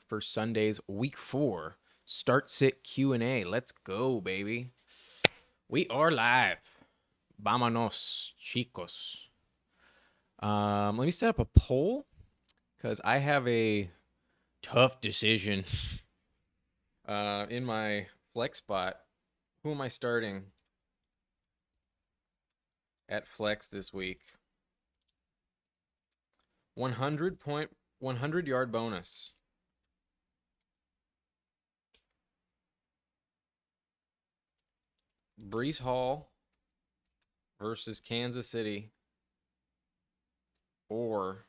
for Sunday's Week 4 Start Sit Q&A. Let's go, baby. We are live. Vámonos, chicos. Let me set up a poll because I have a tough decision in my flex spot. Who am I starting at flex this week? 100 yard bonus. Brees Hall versus Kansas City. Or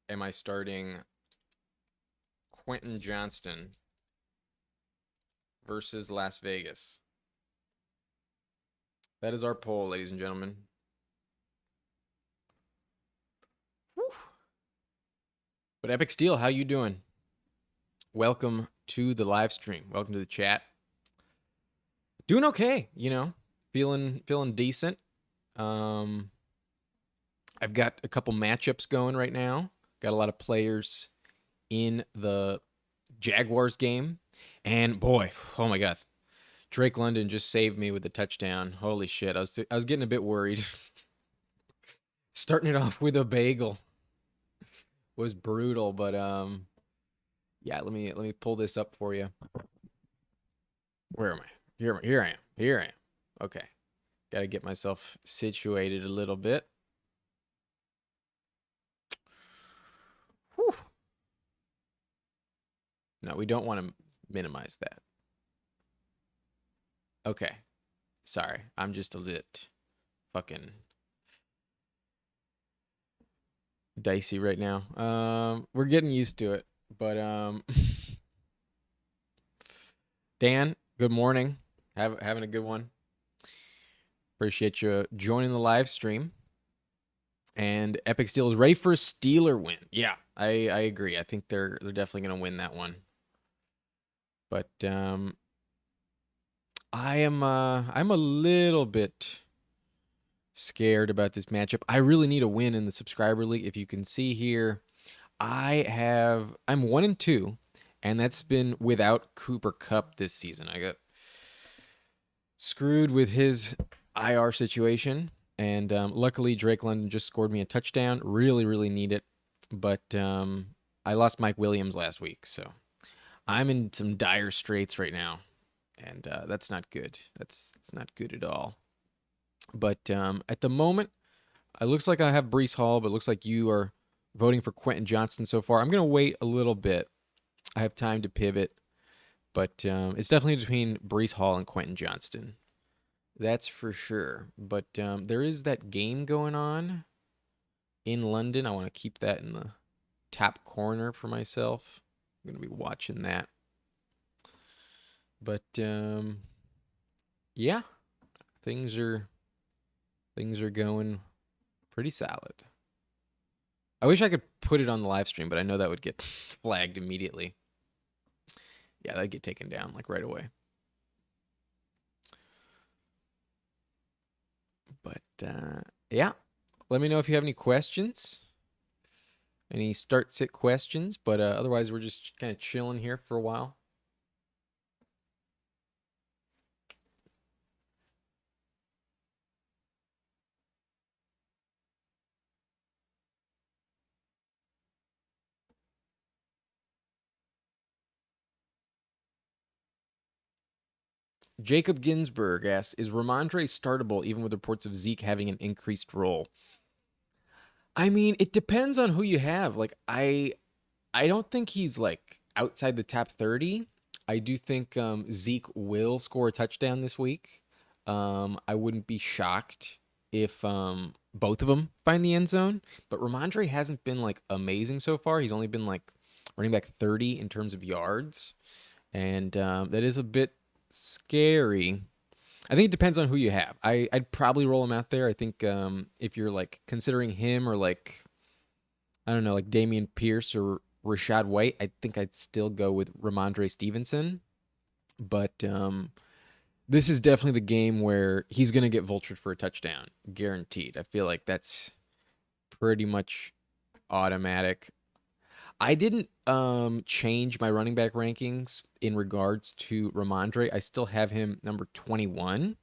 am I starting Quentin Johnston versus Las Vegas? That is our poll, ladies and gentlemen. Whew. But Epic Steel, how you doing? Welcome to the live stream. Welcome to the chat. Doing okay, feeling decent. I've got a couple matchups going right now. Got a lot of players in the Jaguars game. And boy, oh my God. Drake London just saved me with the touchdown. Holy shit. I was getting a bit worried. Starting it off with a bagel was brutal, but yeah, let me pull this up for you. Where am I? Here I am. Okay. Got to get myself situated a little bit. Whew. No, we don't want to minimize that. Okay. Sorry. I'm just a lit fucking dicey right now. We're getting used to it, but Dan, good morning. Having a good one. Appreciate you joining the live stream. And Epic Steel is ready for a Steeler win. Yeah, I agree. I think they're definitely going to win that one. But I'm a little bit scared about this matchup. I really need a win in the subscriber league. If you can see here, I'm 1-2, and that's been without Cooper Kupp this season. I got screwed with his IR situation, and luckily Drake London just scored me a touchdown. Really need it, but I lost Mike Williams last week, so I'm in some dire straits right now, and that's not good. That's not good at all. But at the moment, it looks like I have Brees Hall, but it looks like you are voting for Quentin Johnston so far. I'm going to wait a little bit. I have time to pivot, but it's definitely between Brees Hall and Quentin Johnston. That's for sure. But there is that game going on in London. I want to keep that in the top corner for myself. I'm going to be watching that. But yeah, things are going pretty solid. I wish I could put it on the live stream, but I know that would get flagged immediately. Yeah, that'd get taken down like right away. But yeah, let me know if you have any questions, any start sit questions. But otherwise, we're just kind of chilling here for a while. Jacob Ginsburg asks, is Ramondre startable even with reports of Zeke having an increased role? I mean, it depends on who you have. Like, I don't think he's like outside the top 30. I do think Zeke will score a touchdown this week. I wouldn't be shocked if both of them find the end zone. But Ramondre hasn't been like amazing so far. He's only been like running back 30 in terms of yards. And that is a bit scary. I think it depends on who you have. I'd probably roll him out there. I think if you're like considering him or like, I don't know, like Dameon Pierce or Rashad White, I think I'd still go with Ramondre Stevenson. But this is definitely the game where he's going to get vultured for a touchdown, guaranteed. I feel like that's pretty much automatic. I didn't change my running back rankings in regards to Ramondre. I still have him number 21.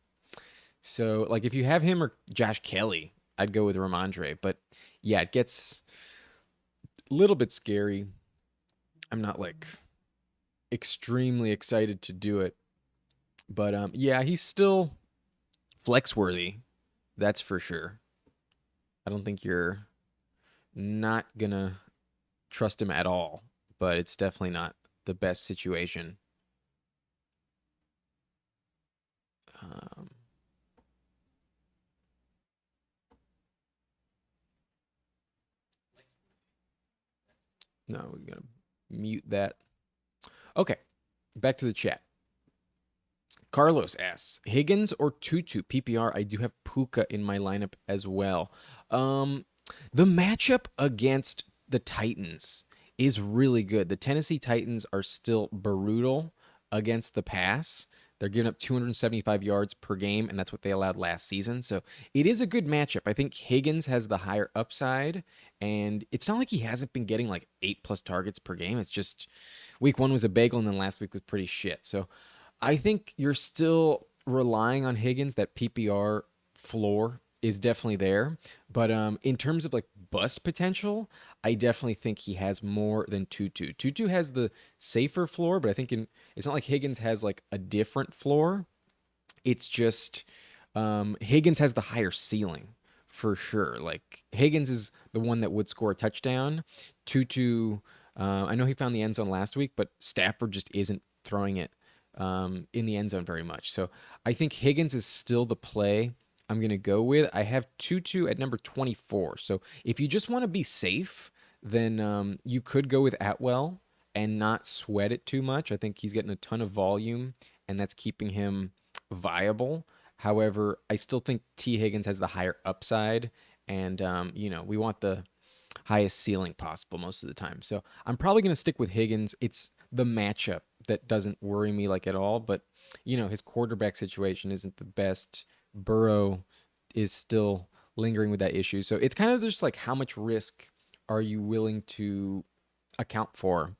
So, like, if you have him or Josh Kelly, I'd go with Ramondre. But yeah, it gets a little bit scary. I'm not like extremely excited to do it. But yeah, he's still flex worthy. That's for sure. I don't think you're not gonna trust him at all, but it's definitely not the best situation. Um, no, we're gonna mute that. Okay, back to the chat. Carlos asks Higgins or Tutu PPR. I do have Puka in my lineup as well. Um, the matchup against the Titans is really good. The Tennessee Titans are still brutal against the pass. They're giving up 275 yards per game, and that's what they allowed last season. So it is a good matchup. I think Higgins has the higher upside, and it's not like he hasn't been getting like 8+ targets per game. It's just week one was a bagel, and then last week was pretty shit. So I think you're still relying on Higgins. That PPR floor is definitely there. But in terms of like bust potential, I definitely think he has more than Tutu. Tutu has the safer floor, but I think it's not like Higgins has like a different floor. It's just Higgins has the higher ceiling for sure. Like Higgins is the one that would score a touchdown. Tutu, I know he found the end zone last week, but Stafford just isn't throwing it in the end zone very much. So I think Higgins is still the play I'm going to go with. I have Tutu at number 24. So if you just want to be safe, then you could go with Atwell and not sweat it too much. I think he's getting a ton of volume, and that's keeping him viable. However, I still think T. Higgins has the higher upside, and we want the highest ceiling possible most of the time. So I'm probably going to stick with Higgins. It's the matchup that doesn't worry me like at all, but his quarterback situation isn't the best. Burrow is still lingering with that issue. So it's kind of just like how much risk are you willing to account for,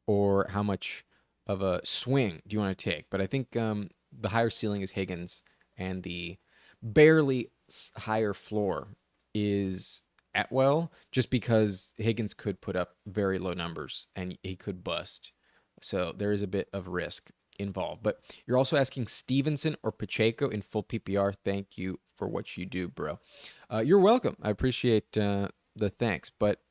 or how much of a swing do you want to take? But I think the higher ceiling is Higgins, and the barely higher floor is Atwell, just because Higgins could put up very low numbers and he could bust. So there is a bit of risk involved. But you're also asking Stevenson or Pacheco in full PPR. Thank you for what you do, bro. You're welcome. I appreciate the thanks. But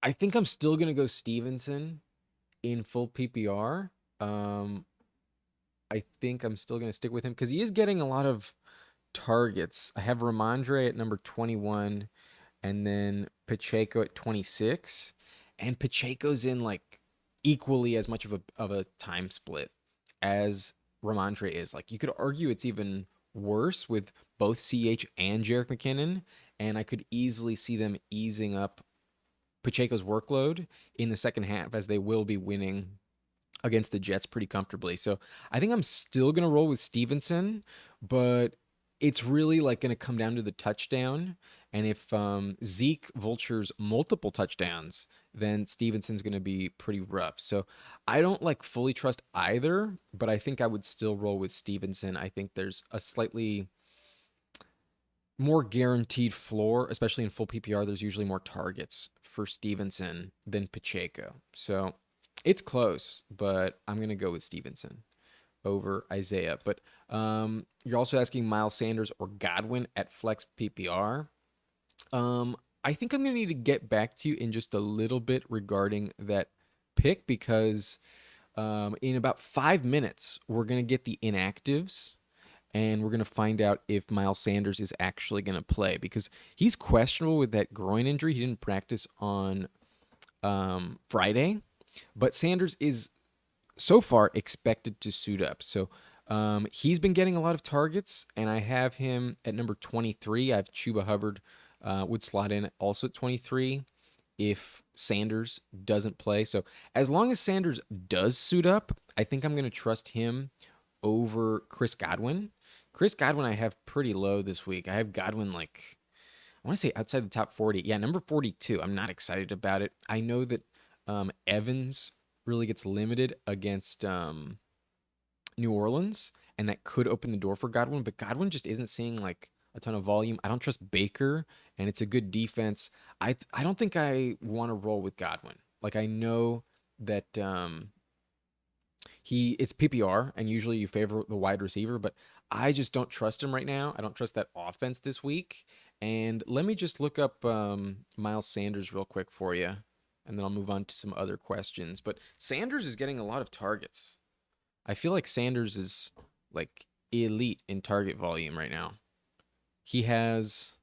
I think I'm still going to go Stevenson in full PPR. I think I'm still going to stick with him because he is getting a lot of targets. I have Ramondre at number 21 and then Pacheco at 26. And Pacheco's in like equally as much of a time split as Ramondre is. Like you could argue it's even worse with both CH and Jerick McKinnon. And I could easily see them easing up Pacheco's workload in the second half, as they will be winning against the Jets pretty comfortably. So I think I'm still going to roll with Stevenson, but it's really like going to come down to the touchdown. And if Zeke vultures multiple touchdowns, then Stevenson's going to be pretty rough. So I don't like fully trust either, but I think I would still roll with Stevenson. I think there's a slightly more guaranteed floor, especially in full PPR. There's usually more targets for Stevenson than Pacheco. So it's close, but I'm going to go with Stevenson over Isaiah. But you're also asking Miles Sanders or Godwin at flex PPR. I think I'm going to need to get back to you in just a little bit regarding that pick, because in about 5 minutes, we're going to get the inactives, and we're going to find out if Miles Sanders is actually going to play, because he's questionable with that groin injury. He didn't practice on Friday, but Sanders is so far expected to suit up. So he's been getting a lot of targets, and I have him at number 23. I have Chuba Hubbard would slot in also at 23 if Sanders doesn't play. So as long as Sanders does suit up, I think I'm going to trust him over Chris Godwin. Chris Godwin I have pretty low this week. I have Godwin like, I want to say outside the top 40. Yeah, number 42. I'm not excited about it. I know that Evans really gets limited against New Orleans, and that could open the door for Godwin, but Godwin just isn't seeing like a ton of volume. I don't trust Baker, and it's a good defense. I don't think I want to roll with Godwin. Like I know that it's PPR, and usually you favor the wide receiver, but I just don't trust him right now. I don't trust that offense this week. And let me just look up Miles Sanders real quick for you, and then I'll move on to some other questions. But Sanders is getting a lot of targets. I feel like Sanders is like elite in target volume right now. He has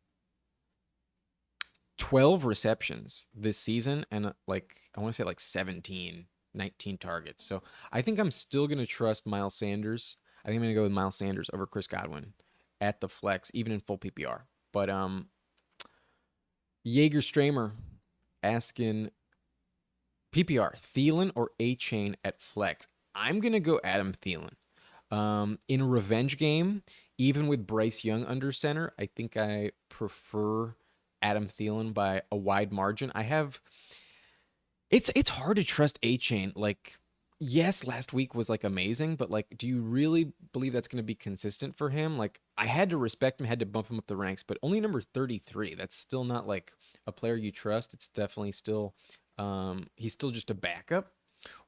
12 receptions this season and like I want to say like 17, 19 targets. So I think I'm still going to trust Miles Sanders. I think I'm going to go with Miles Sanders over Chris Godwin at the flex, even in full PPR. But Jaeger Stramer asking PPR, Thielen or A-Chain at flex. I'm going to go Adam Thielen. In a revenge game, even with Bryce Young under center, I think I prefer Adam Thielen by a wide margin. It's hard to trust A-Chain. Like, yes, last week was like amazing, but like, do you really believe that's going to be consistent for him? Like, I had to respect him, had to bump him up the ranks, but only number 33. That's still not like a player you trust. It's definitely still, he's still just a backup.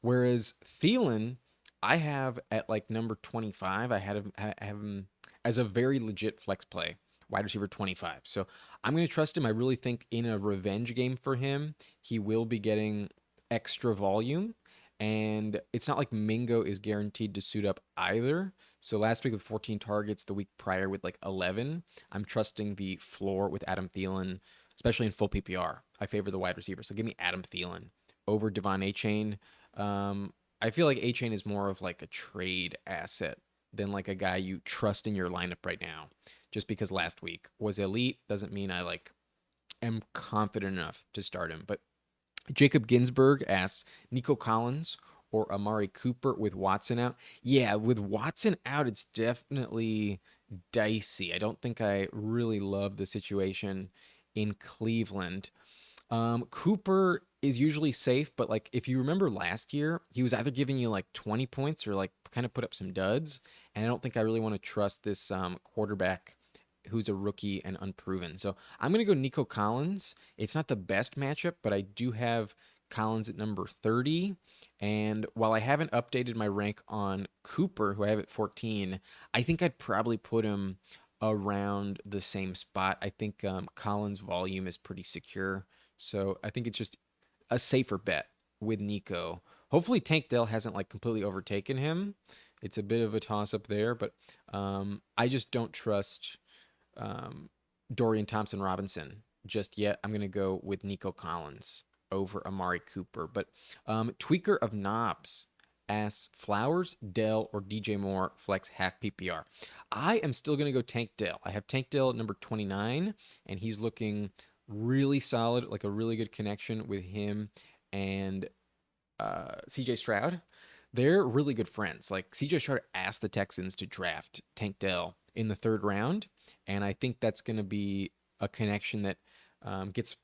Whereas Thielen, I have at like number 25. I have him as a very legit flex play, wide receiver 25. So I'm going to trust him. I really think in a revenge game for him, he will be getting extra volume. And it's not like Mingo is guaranteed to suit up either. So last week with 14 targets, the week prior with like 11, I'm trusting the floor with Adam Thielen, especially in full PPR. I favor the wide receiver. So give me Adam Thielen over Devon A-Chain. I feel like A-Chain is more of like a trade asset than like a guy you trust in your lineup right now. Just because last week was elite doesn't mean I like am confident enough to start him. But Jacob Ginsburg asks Nico Collins or Amari Cooper with Watson out. Yeah, with Watson out, it's definitely dicey. I don't think I really love the situation in Cleveland. Cooper is usually safe, but like if you remember last year, he was either giving you like 20 points or like kind of put up some duds. And I don't think I really want to trust this quarterback who's a rookie and unproven. So I'm going to go Nico Collins. It's not the best matchup, but I do have Collins at number 30. And while I haven't updated my rank on Cooper, who I have at 14, I think I'd probably put him around the same spot. I think Collins' volume is pretty secure. So I think it's just a safer bet with Nico. Hopefully Tank Dell hasn't like completely overtaken him. It's a bit of a toss up there, but I just don't trust Dorian Thompson Robinson just yet. I'm going to go with Nico Collins over Amari Cooper. But Tweaker of Knobs asks Flowers, Dell, or DJ Moore flex half PPR. I am still going to go Tank Dell. I have Tank Dell at number 29, and he's looking really solid, like a really good connection with him and CJ Stroud. They're really good friends. Like CJ Stroud asked the Texans to draft Tank Dell in the third round, and I think that's going to be a connection that gets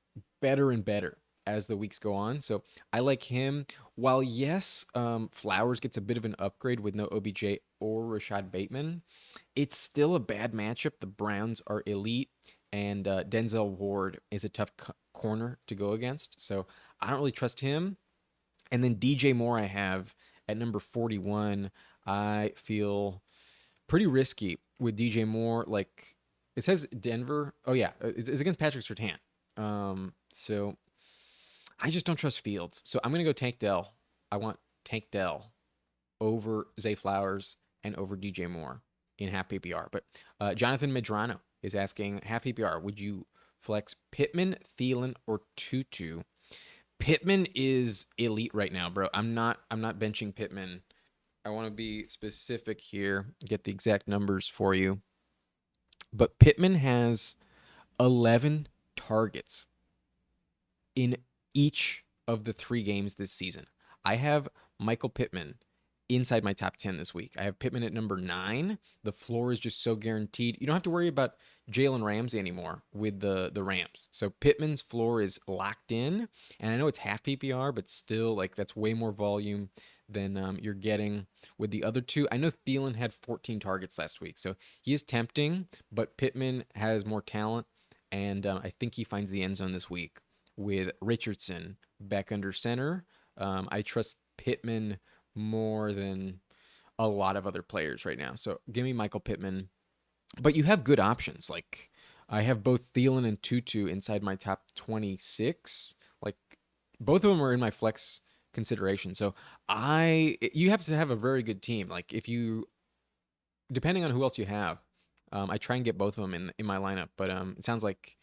better and better as the weeks go on. So I like him. While yes, Flowers gets a bit of an upgrade with no OBJ or Rashad Bateman, it's still a bad matchup. The Browns are elite, and Denzel Ward is a tough corner to go against. So I don't really trust him. And then DJ Moore I have at number 41. I feel pretty risky with DJ Moore. Like it says Denver. Oh yeah, it's against Patrick Surtain. So I just don't trust Fields. So I'm gonna go Tank Dell. I want Tank Dell over Zay Flowers and over DJ Moore in half PPR. But Jonathan Medrano is asking half PPR. Would you flex Pittman, Thielen, or Tutu? Pittman is elite right now, bro. I'm not benching Pittman. I want to be specific here, get the exact numbers for you. But Pittman has 11 targets in each of the 3 games this season. I have Michael Pittman inside my top 10 this week. I have Pittman at number 9. The floor is just so guaranteed. You don't have to worry about Jalen Ramsey anymore with the Rams. So Pittman's floor is locked in. And I know it's half PPR, but still, like, that's way more volume than you're getting with the other two. I know Thielen had 14 targets last week, so he is tempting, but Pittman has more talent, and I think he finds the end zone this week with Richardson back under center. I trust Pittman more than a lot of other players right now. So give me Michael Pittman. But you have good options. Like, I have both Thielen and Tutu inside my top 26. Like, both of them are in my flex consideration. So you have to have a very good team. Like, if you, depending on who else you have, I try and get both of them in my lineup. But it sounds like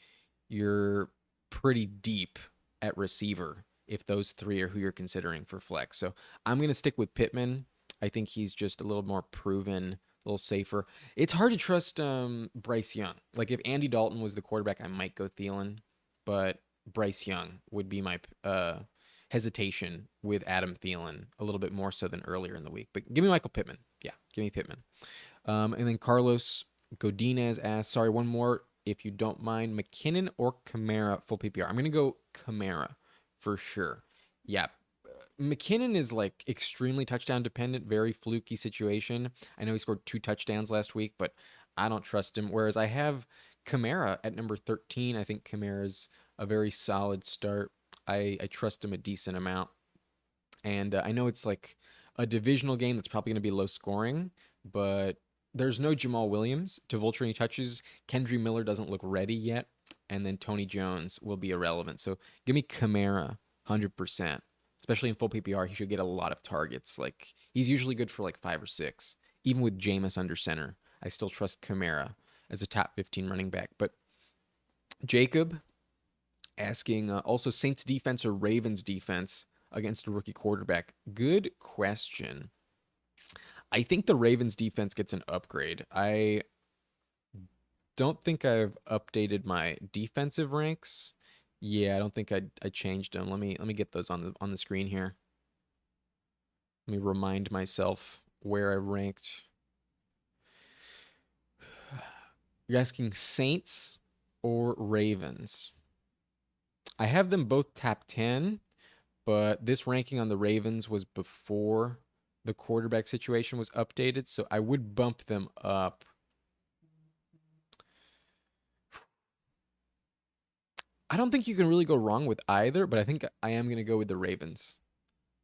you're pretty deep at receiver if those three are who you're considering for flex. So I'm going to stick with Pittman. I think he's just a little more proven, a little safer. It's hard to trust Bryce Young. Like, if Andy Dalton was the quarterback, I might go Thielen, but Bryce Young would be my hesitation with Adam Thielen a little bit more so than earlier in the week. But give me Michael Pittman. Yeah, give me Pittman. And then Carlos Godinez asks, sorry, one more, if you don't mind, McKinnon or Kamara full PPR? I'm going to go Kamara for sure. Yeah. McKinnon is like extremely touchdown dependent, very fluky situation. I know he scored 2 touchdowns last week, but I don't trust him. Whereas I have Kamara at number 13. I think Kamara's a very solid start. I trust him a decent amount. And I know it's like a divisional game that's probably going to be low scoring, but there's no Jamal Williams to vulture any touches. Kendry Miller doesn't look ready yet. And then Tony Jones will be irrelevant. So give me Kamara 100%. Especially in full PPR, he should get a lot of targets. Like, he's usually good for like 5 or 6. Even with Jameis under center, I still trust Kamara as a top 15 running back. But Jacob asking also Saints defense or Ravens defense against a rookie quarterback. Good question. I think the Ravens defense gets an upgrade. I don't think I've updated my defensive ranks. Yeah, I don't think I changed them. Let me get those on the screen here. Let me remind myself where I ranked. You're asking Saints or Ravens? I have them both top 10, but this ranking on the Ravens was before the quarterback situation was updated, so I would bump them up. I don't think you can really go wrong with either, but I think I am going to go with the Ravens.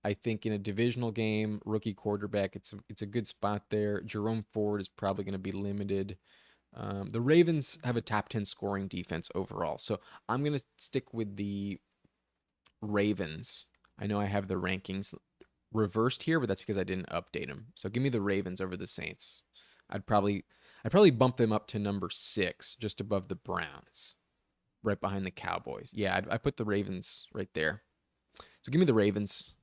I think in a divisional game, rookie quarterback, it's a good spot there. Jerome Ford is probably going to be limited. The Ravens have a top 10 scoring defense overall, so I'm going to stick with the Ravens. I know I have the rankings reversed here, but that's because I didn't update them. So give me the Ravens over the Saints. I'd probably bump them up to number 6, just above the Browns, right behind the Cowboys. Yeah, I put the Ravens right there. So give me the Ravens.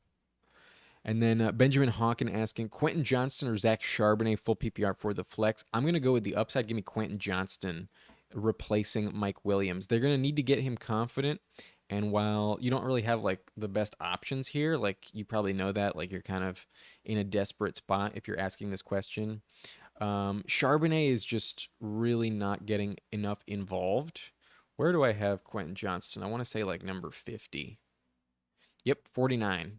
And then Benjamin Hawken asking, Quentin Johnston or Zach Charbonnet full PPR for the flex? I'm going to go with the upside. Give me Quentin Johnston replacing Mike Williams. They're going to need to get him confident. And while you don't really have like the best options here, like you probably know that, like you're kind of in a desperate spot if you're asking this question. Charbonnet is just really not getting enough involved. Where do I have Quentin Johnston? I want to say like number 50. Yep, 49.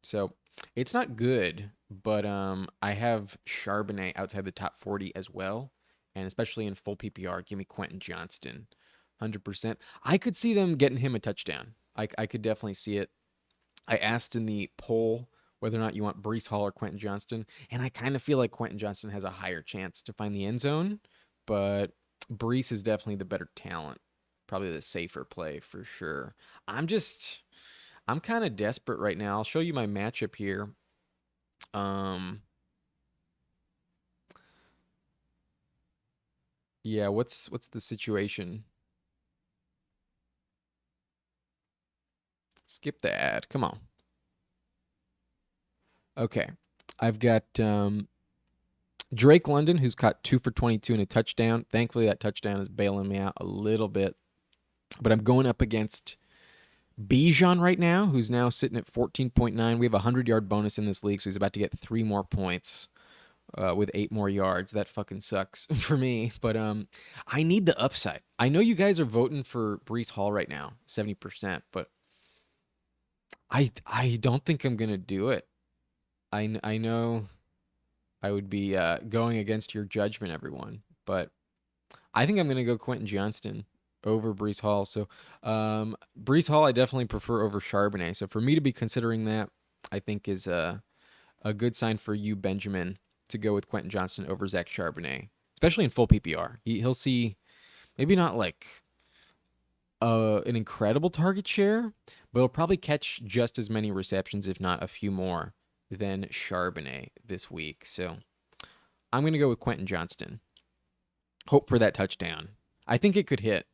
So it's not good, but I have Charbonnet outside the top 40 as well. And especially in full PPR, give me Quentin Johnston, 100%. I could see them getting him a touchdown. I could definitely see it. I asked in the poll whether or not you want Breece Hall or Quentin Johnston, and I kind of feel like Quentin Johnston has a higher chance to find the end zone, but Breece is definitely the better talent. Probably the safer play for sure. I'm kind of desperate right now. I'll show you my matchup here. Yeah, what's the situation? Skip the ad. Come on. Okay. I've got Drake London, who's caught 2 for 22 and a touchdown. Thankfully, that touchdown is bailing me out a little bit. But I'm going up against Bijan right now, who's now sitting at 14.9. We have a 100-yard bonus in this league, so he's about to get 3 more points with 8 more yards. That fucking sucks for me. But I need the upside. I know you guys are voting for Brees Hall right now, 70%, but I don't think I'm gonna do it. I know I would be going against your judgment, everyone, but I think I'm gonna go Quentin Johnston over Brees Hall. So Brees Hall, I definitely prefer over Charbonnet. So for me to be considering that, I think is a good sign for you, Benjamin, to go with Quentin Johnston over Zach Charbonnet, especially in full PPR. He'll see maybe not like an incredible target share, but he'll probably catch just as many receptions, if not a few more, than Charbonnet this week. So I'm going to go with Quentin Johnston. Hope for that touchdown. I think it could hit.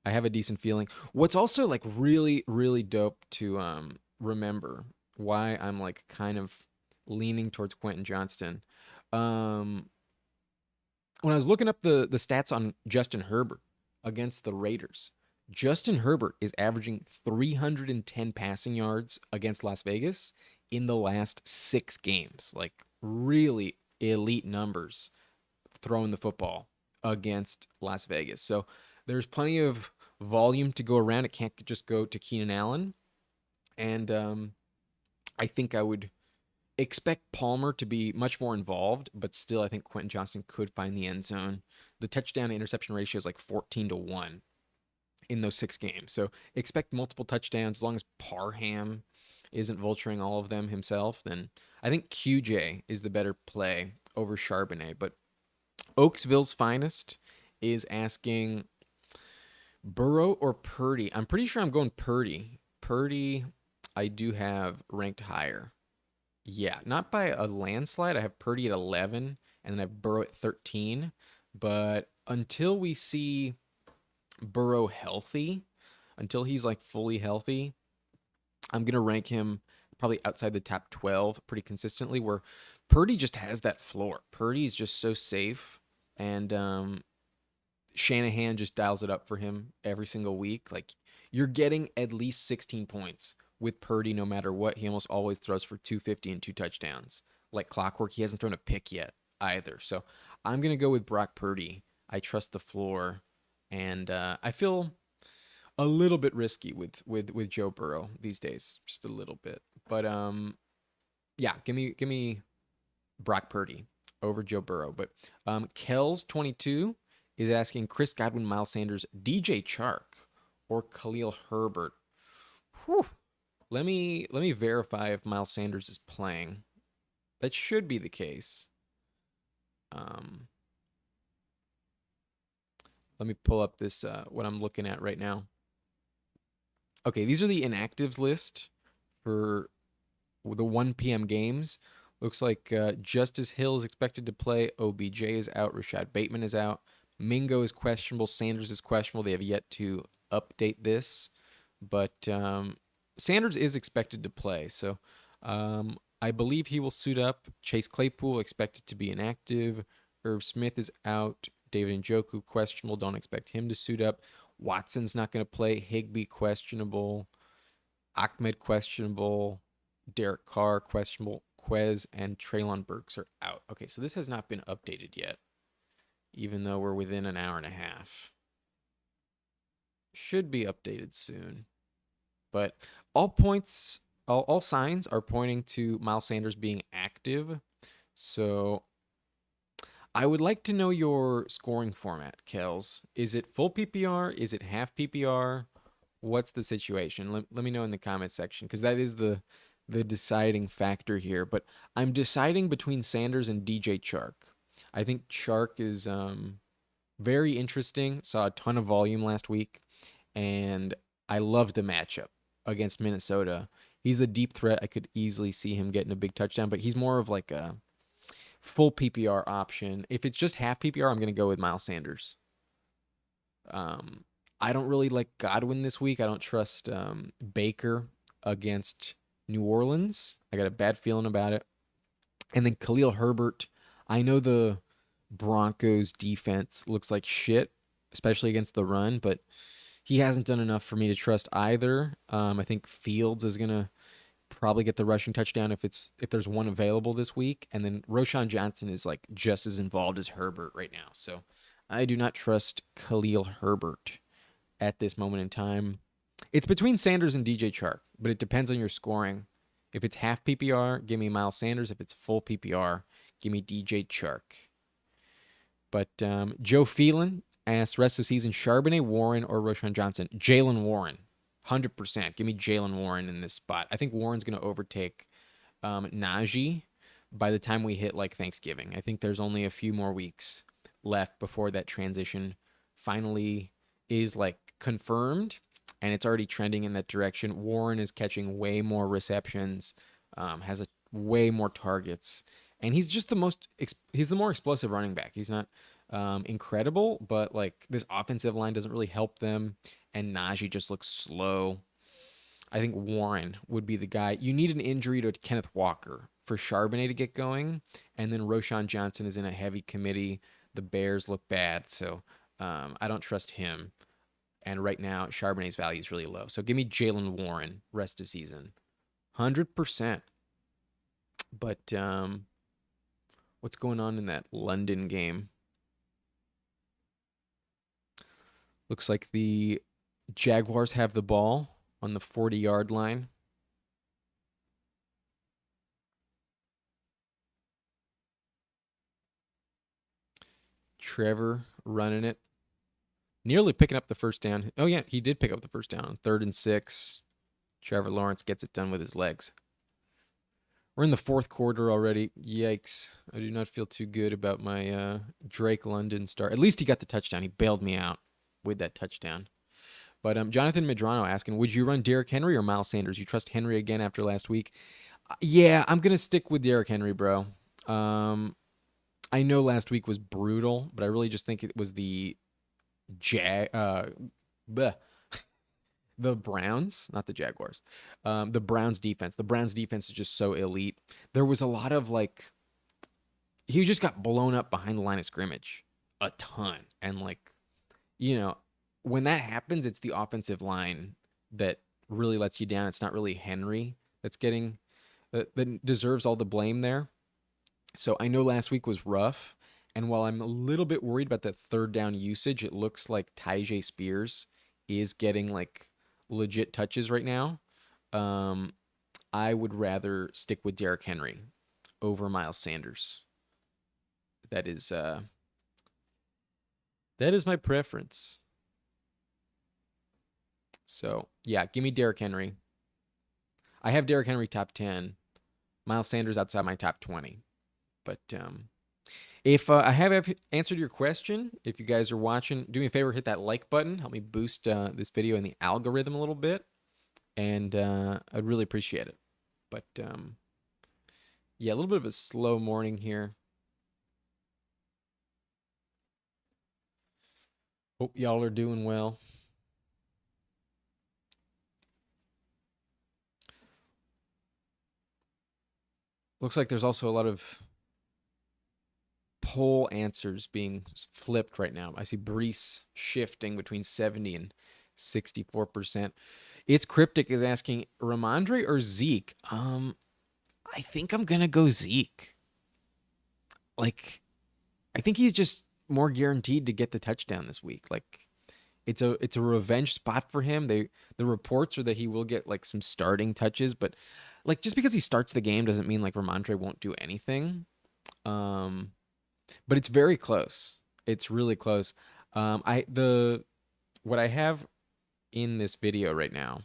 I have a decent feeling. What's also like really, really dope to remember why I'm like kind of leaning towards Quentin Johnston. Um, when I was looking up the stats on Justin Herbert against the Raiders, Justin Herbert is averaging 310 passing yards against Las Vegas in the last 6 games. Like really elite numbers throwing the football against Las Vegas. So there's plenty of volume to go around. It can't just go to Keenan Allen. And I think I would expect Palmer to be much more involved, but still, I think Quentin Johnston could find the end zone. The touchdown to interception ratio is like 14-1 in those 6 games. So expect multiple touchdowns as long as Parham isn't vulturing all of them himself. Then I think QJ is the better play over Charbonnet. But Oaksville's finest is asking Burrow or Purdy. I'm pretty sure I'm going Purdy. Purdy, I do have ranked higher. Yeah, not by a landslide. I have Purdy at 11 and then I have Burrow at 13. But until we see Burrow healthy, until he's like fully healthy, I'm going to rank him probably outside the top 12 pretty consistently, where Purdy just has that floor. Purdy's just so safe, and Shanahan just dials it up for him every single week. Like, you're getting at least 16 points with Purdy no matter what. He almost always throws for 250 and 2 touchdowns. Like clockwork, he hasn't thrown a pick yet either. So I'm going to go with Brock Purdy. I trust the floor, and I feel a little bit risky with Joe Burrow these days, just a little bit. But yeah, give me Brock Purdy over Joe Burrow. But Kells 22 is asking Chris Godwin, Miles Sanders, DJ Chark, or Khalil Herbert. Whew. Let me verify if Miles Sanders is playing. That should be the case. Let me pull up this what I'm looking at right now. Okay, these are the inactives list for the 1 p.m. games. Looks like Justice Hill is expected to play. OBJ is out. Rashad Bateman is out. Mingo is questionable. Sanders is questionable. They have yet to update this. But Sanders is expected to play. So I believe he will suit up. Chase Claypool expected to be inactive. Irv Smith is out. David Njoku questionable. Don't expect him to suit up. Watson's not going to play. Higbee questionable. Ahmed questionable. Derek Carr questionable. Quez and Treylon Burks are out. Okay, so this has not been updated yet, even though we're within an hour and a half. Should be updated soon. But all points, all signs are pointing to Miles Sanders being active. So I would like to know your scoring format, Kels. Is it full PPR? Is it half PPR? What's the situation? Let me know in the comment section, because that is the deciding factor here. But I'm deciding between Sanders and DJ Chark. I think Chark is very interesting. Saw a ton of volume last week, and I love the matchup against Minnesota. He's the deep threat. I could easily see him getting a big touchdown, but he's more of like a full PPR option. If it's just half PPR, I'm going to go with Miles Sanders. I don't really like Godwin this week. I don't trust Baker against New Orleans. I got a bad feeling about it. And then Khalil Herbert. I know the Broncos defense looks like shit, especially against the run, but He hasn't done enough for me to trust either. I think Fields is gonna probably get the rushing touchdown if there's one available this week, and then Roshan Johnson is like just as involved as Herbert right now. So I do not trust Khalil Herbert at this moment in time. It's between Sanders and DJ Chark, but it depends on your scoring. If it's half PPR, give me Miles Sanders. If it's full PPR, give me DJ Chark. But Joe Phelan asks rest of season Charbonnet, Warren, or Roshan Johnson. Jalen Warren, 100%. Give me Jalen Warren in this spot. I think Warren's going to overtake Najee by the time we hit like Thanksgiving. I think there's only a few more weeks left before that transition finally is like confirmed, and it's already trending in that direction. Warren is catching way more receptions, has way more targets, and he's just he's the more explosive running back. He's not incredible, but like this offensive line doesn't really help them, and Najee just looks slow. I think Warren would be the guy. You need an injury to Kenneth Walker for Charbonnet to get going, and then Roshan Johnson is in a heavy committee. The Bears look bad, so I don't trust him. And right now, Charbonnet's value is really low. So give me Jalen Warren rest of season, 100%. But what's going on in that London game? Looks like the Jaguars have the ball on the 40-yard line. Trevor running it. Nearly picking up the first down. Oh, yeah, he did pick up the first down on 3rd and 6. Trevor Lawrence gets it done with his legs. We're in the fourth quarter already. Yikes. I do not feel too good about my Drake London start. At least he got the touchdown. He bailed me out with that touchdown. But Jonathan Medrano asking, would you run Derrick Henry or Miles Sanders? You trust Henry again after last week? Yeah, I'm going to stick with Derrick Henry, bro. I know last week was brutal, but I really just think it was the the Browns, not the Jaguars. The Browns defense. The Browns defense is just so elite. There was a lot of like, he just got blown up behind the line of scrimmage a ton. And like, when that happens, it's the offensive line that really lets you down. It's not really Henry that deserves all the blame there. So I know last week was rough. And while I'm a little bit worried about that third down usage, it looks like Tyjae Spears is getting like legit touches right now. I would rather stick with Derrick Henry over Miles Sanders. That is my preference. So yeah, give me Derrick Henry. I have Derrick Henry top 10. Miles Sanders outside my top 20. But if I have answered your question, if you guys are watching, do me a favor, hit that like button. Help me boost this video in the algorithm a little bit. And I'd really appreciate it. But yeah, a little bit of a slow morning here. Hope y'all are doing well. Looks like there's also a lot of poll answers being flipped right now. I see Brees shifting between 70 and 64%. It's Cryptic is asking Ramondre or Zeke. I think I'm gonna go Zeke. Like, I think he's just more guaranteed to get the touchdown this week. Like, it's a revenge spot for him. The reports are that he will get like some starting touches, but like just because he starts the game doesn't mean like Ramondre won't do anything. But it's very close. It's really close. What I have in this video right now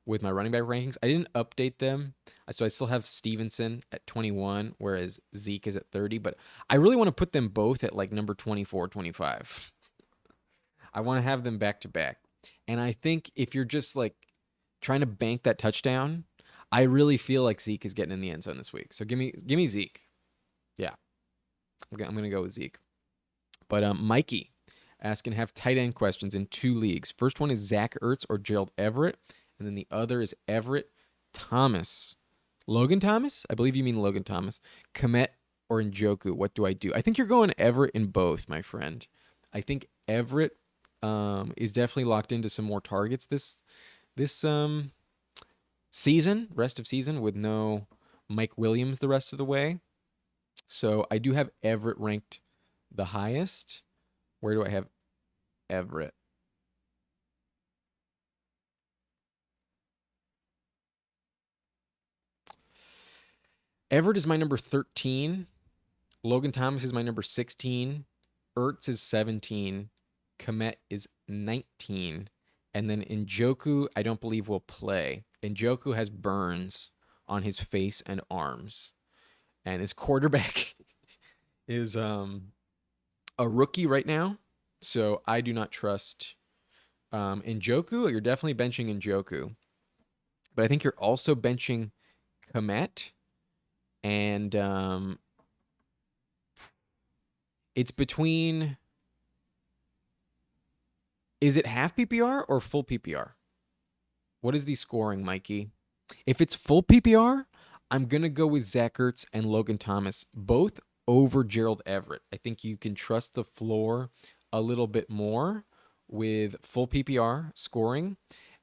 with my running back rankings, I didn't update them. So I still have Stevenson at 21, whereas Zeke is at 30. But I really want to put them both at like number 24, 25. I want to have them back to back. And I think if you're just like trying to bank that touchdown, I really feel like Zeke is getting in the end zone this week. So give me Zeke. Yeah. I'm going to go with Zeke. But Mikey asking, have tight end questions in 2 leagues. First one is Zach Ertz or Gerald Everett. And then the other is Everett Thomas. Logan Thomas? I believe you mean Logan Thomas. Komet or Njoku. What do I do? I think you're going Everett in both, my friend. I think Everett is definitely locked into some more targets this season, rest of season, with no Mike Williams the rest of the way. So I do have Everett ranked the highest. Where do I have Everett? Everett is my number 13. Logan Thomas is my number 16. Ertz is 17. Komet is 19. And then Njoku, I don't believe will play. Njoku has burns on his face and arms. And his quarterback is a rookie right now. So I do not trust Njoku. You're definitely benching Njoku. But I think you're also benching Komet. And it's between. Is it half PPR or full PPR? What is the scoring, Mikey? If it's full PPR, I'm going to go with Zach Ertz and Logan Thomas, both over Gerald Everett. I think you can trust the floor a little bit more with full PPR scoring.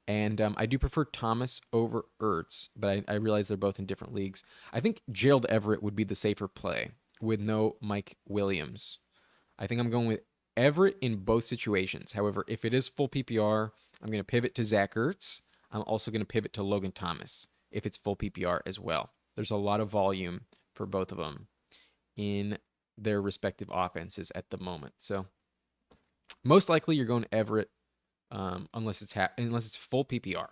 And I do prefer Thomas over Ertz, but I realize they're both in different leagues. I think Gerald Everett would be the safer play with no Mike Williams. I think I'm going with Everett in both situations. However, if it is full PPR, I'm going to pivot to Zach Ertz. I'm also going to pivot to Logan Thomas if it's full PPR as well. There's a lot of volume for both of them in their respective offenses at the moment. So most likely you're going Everett unless it's full PPR.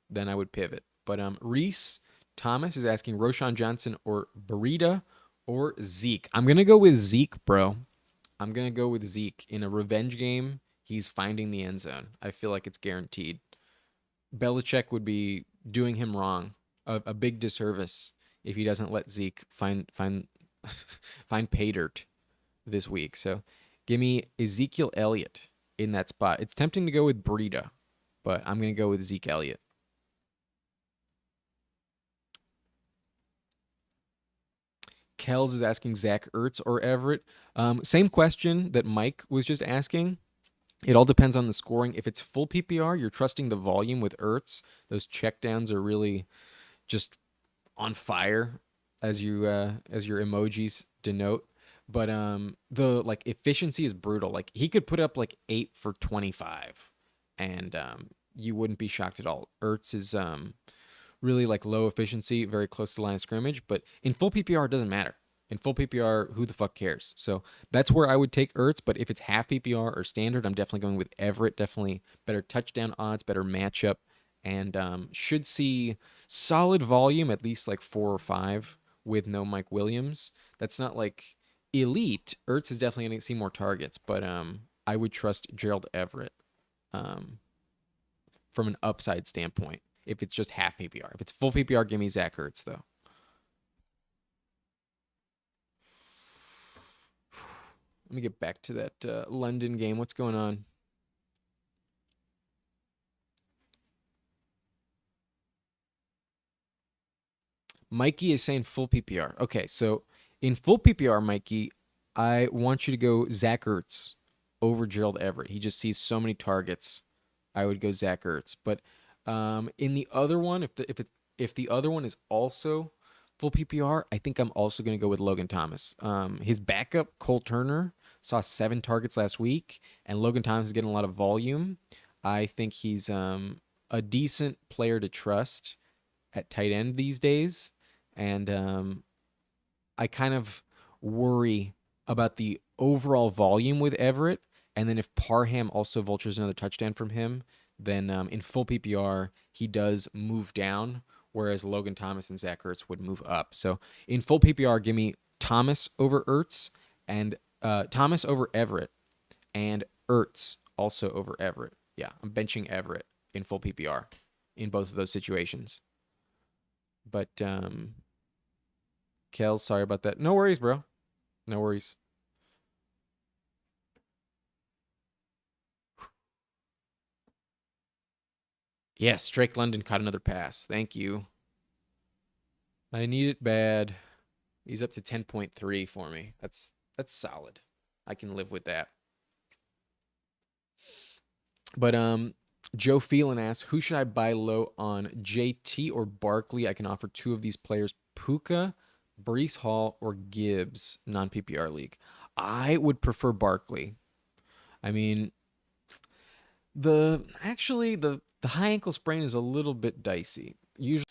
Then I would pivot. But Reese Thomas is asking Roshan Johnson or Burita or Zeke. I'm going to go with Zeke, bro. I'm going to go with Zeke. In a revenge game, he's finding the end zone. I feel like it's guaranteed. Belichick would be doing him wrong, a big disservice, if he doesn't let Zeke find pay dirt this week. So give me Ezekiel Elliott in that spot. It's tempting to go with Breida, but I'm going to go with Zeke Elliott. Kells is asking Zach Ertz or Everett. Same question that Mike was just asking. It all depends on the scoring. If it's full PPR, you're trusting the volume with Ertz. Those checkdowns are really just on fire, as your emojis denote. But the like efficiency is brutal. Like he could put up like 8 for 25, and you wouldn't be shocked at all. Ertz is really like low efficiency, very close to the line of scrimmage. But in full PPR, it doesn't matter. In full PPR, who the fuck cares? So that's where I would take Ertz. But if it's half PPR or standard, I'm definitely going with Everett. Definitely better touchdown odds, better matchup, and should see solid volume, at least like 4 or 5 with no Mike Williams. That's not like elite. Ertz is definitely going to see more targets, but I would trust Gerald Everett um, from an upside standpoint if it's just half PPR. If it's full PPR, give me Zach Ertz, though. Let me get back to that London game. What's going on? Mikey is saying full PPR. Okay, so in full PPR, Mikey, I want you to go Zach Ertz over Gerald Everett. He just sees so many targets. I would go Zach Ertz. But in the other one, if the other one is also full PPR, I think I'm also going to go with Logan Thomas. His backup Cole Turner saw 7 targets last week, and Logan Thomas is getting a lot of volume. I think he's a decent player to trust at tight end these days, and I kind of worry about the overall volume with Everett. And then if Parham also vultures another touchdown from him, then in full PPR, he does move down, whereas Logan Thomas and Zach Ertz would move up. So in full PPR, give me Thomas over Ertz and Thomas over Everett and Ertz also over Everett. Yeah, I'm benching Everett in full PPR in both of those situations. But Kel, sorry about that. No worries, bro. No worries. Yes, Drake London caught another pass. Thank you. I need it bad. He's up to 10.3 for me. That's solid. I can live with that. But Joe Phelan asks, who should I buy low on, JT or Barkley? I can offer two of these players, Puka, Brees Hall, or Gibbs, non PPR league. I would prefer Barkley. I mean, the high ankle sprain is a little bit dicey. Usually,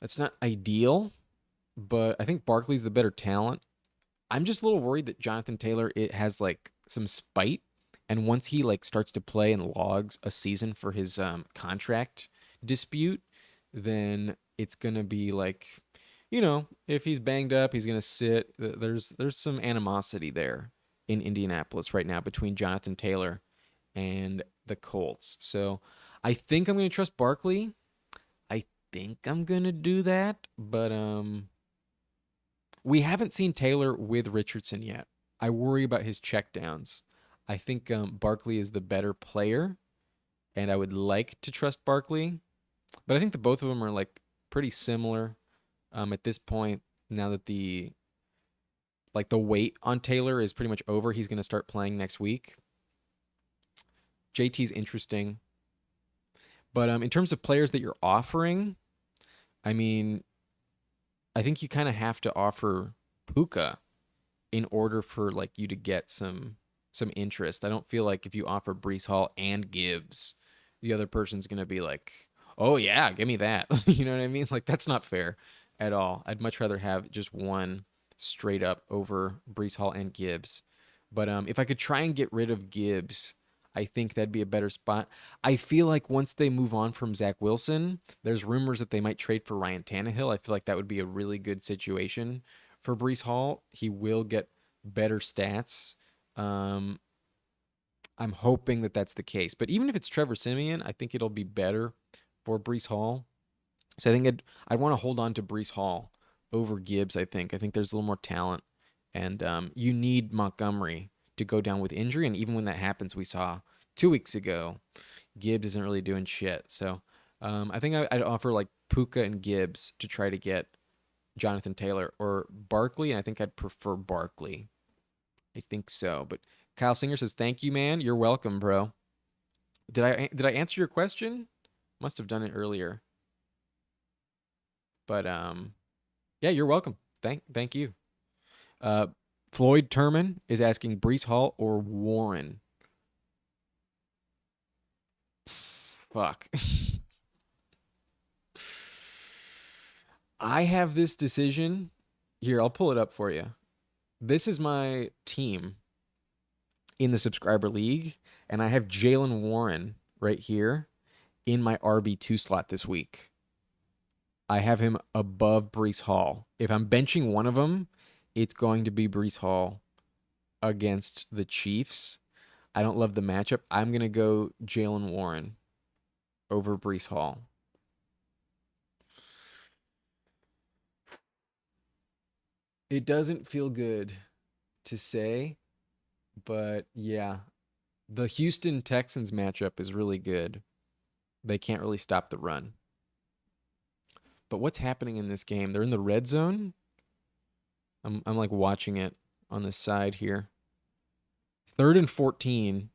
that's not ideal, but I think Barkley's the better talent. I'm just a little worried that Jonathan Taylor it has like some spite, and once he like starts to play and logs a season for his contract dispute, then it's gonna be like, if he's banged up, he's gonna sit. There's some animosity there in Indianapolis right now between Jonathan Taylor and the Colts. So I think I'm gonna trust Barkley. I think I'm gonna do that, but we haven't seen Taylor with Richardson yet. I worry about his checkdowns. I think Barkley is the better player, and I would like to trust Barkley, but I think the both of them are like pretty similar at this point. Now that the wait on Taylor is pretty much over, he's going to start playing next week. JT's interesting, but in terms of players that you're offering, I mean, I think you kind of have to offer Puka in order for like you to get some interest. I don't feel like if you offer Brees Hall and Gibbs, the other person's gonna be like, "Oh yeah, give me that." You know what I mean? Like that's not fair at all. I'd much rather have just one straight up over Brees Hall and Gibbs. But if I could try and get rid of Gibbs, I think that'd be a better spot. I feel like once they move on from Zach Wilson, there's rumors that they might trade for Ryan Tannehill. I feel like that would be a really good situation for Brees Hall. He will get better stats. Um, I'm hoping that that's the case. But even if it's Trevor Simeon, I think it'll be better for Brees Hall. So I think I'd want to hold on to Brees Hall over Gibbs. I think there's a little more talent, and you need Montgomery to go down with injury. And even when that happens, we saw 2 weeks ago, Gibbs isn't really doing shit. So I think I'd offer like Puka and Gibbs to try to get Jonathan Taylor or Barkley, and I think I'd prefer Barkley. I think so. But Kyle Singer says, "Thank you, man. You're welcome, bro." Did I answer your question? Must have done it earlier. But yeah, you're welcome. Thank you. Uh, Floyd Turman is asking Brees Hall or Warren. Fuck. I have this decision. Here, I'll pull it up for you. This is my team in the subscriber league, and I have Jalen Warren right here in my RB2 slot this week. I have him above Brees Hall. If I'm benching one of them, it's going to be Brees Hall against the Chiefs. I don't love the matchup. I'm going to go Jalen Warren over Brees Hall. It doesn't feel good to say, but yeah, the Houston Texans matchup is really good. They can't really stop the run. But what's happening in this game? They're in the red zone. I'm like watching it on the side here. 3rd and 14.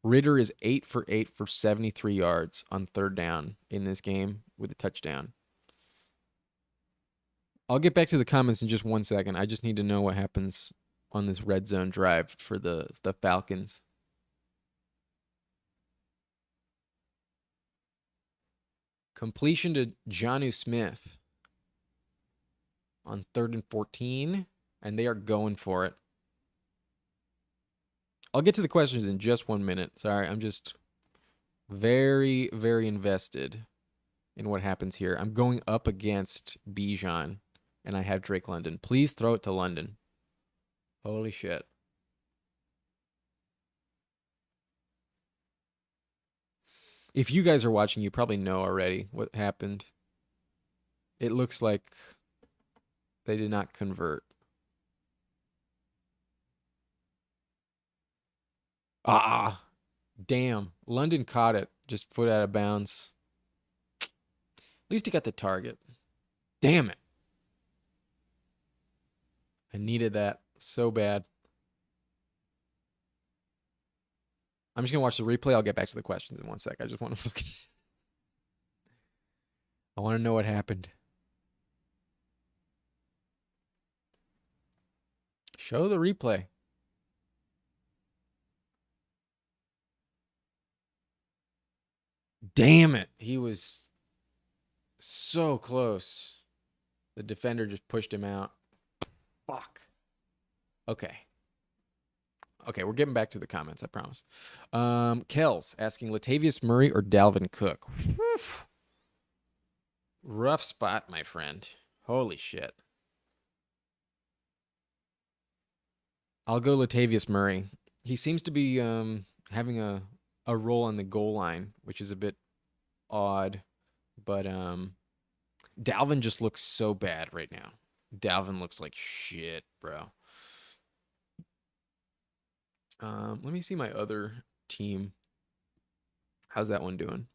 Ritter is 8 for 8 for 73 yards on third down in this game with a touchdown. I'll get back to the comments in just 1 second. I just need to know what happens on this red zone drive for the Falcons. Completion to Jonnu Smith on 3rd and 14, and they are going for it. I'll get to the questions in just 1 minute. Sorry, I'm just very, very invested in what happens here. I'm going up against Bijan, and I have Drake London. Please throw it to London. Holy shit. If you guys are watching, you probably know already what happened. It looks like they did not convert. Ah, damn. London caught it, just foot out of bounds. At least he got the target. Damn it. I needed that so bad. I'm just gonna watch the replay. I'll get back to the questions in one sec. I just want to look. I want to know what happened. Show the replay. Damn it. He was so close. The defender just pushed him out. Fuck. Okay. Okay, we're getting back to the comments, I promise. Kells asking Latavius Murray or Dalvin Cook. Whew. Rough spot, my friend. Holy shit. I'll go Latavius Murray. He seems to be having a role on the goal line, which is a bit odd. But Dalvin just looks so bad right now. Dalvin looks like shit, bro. Let me see my other team. How's that one doing?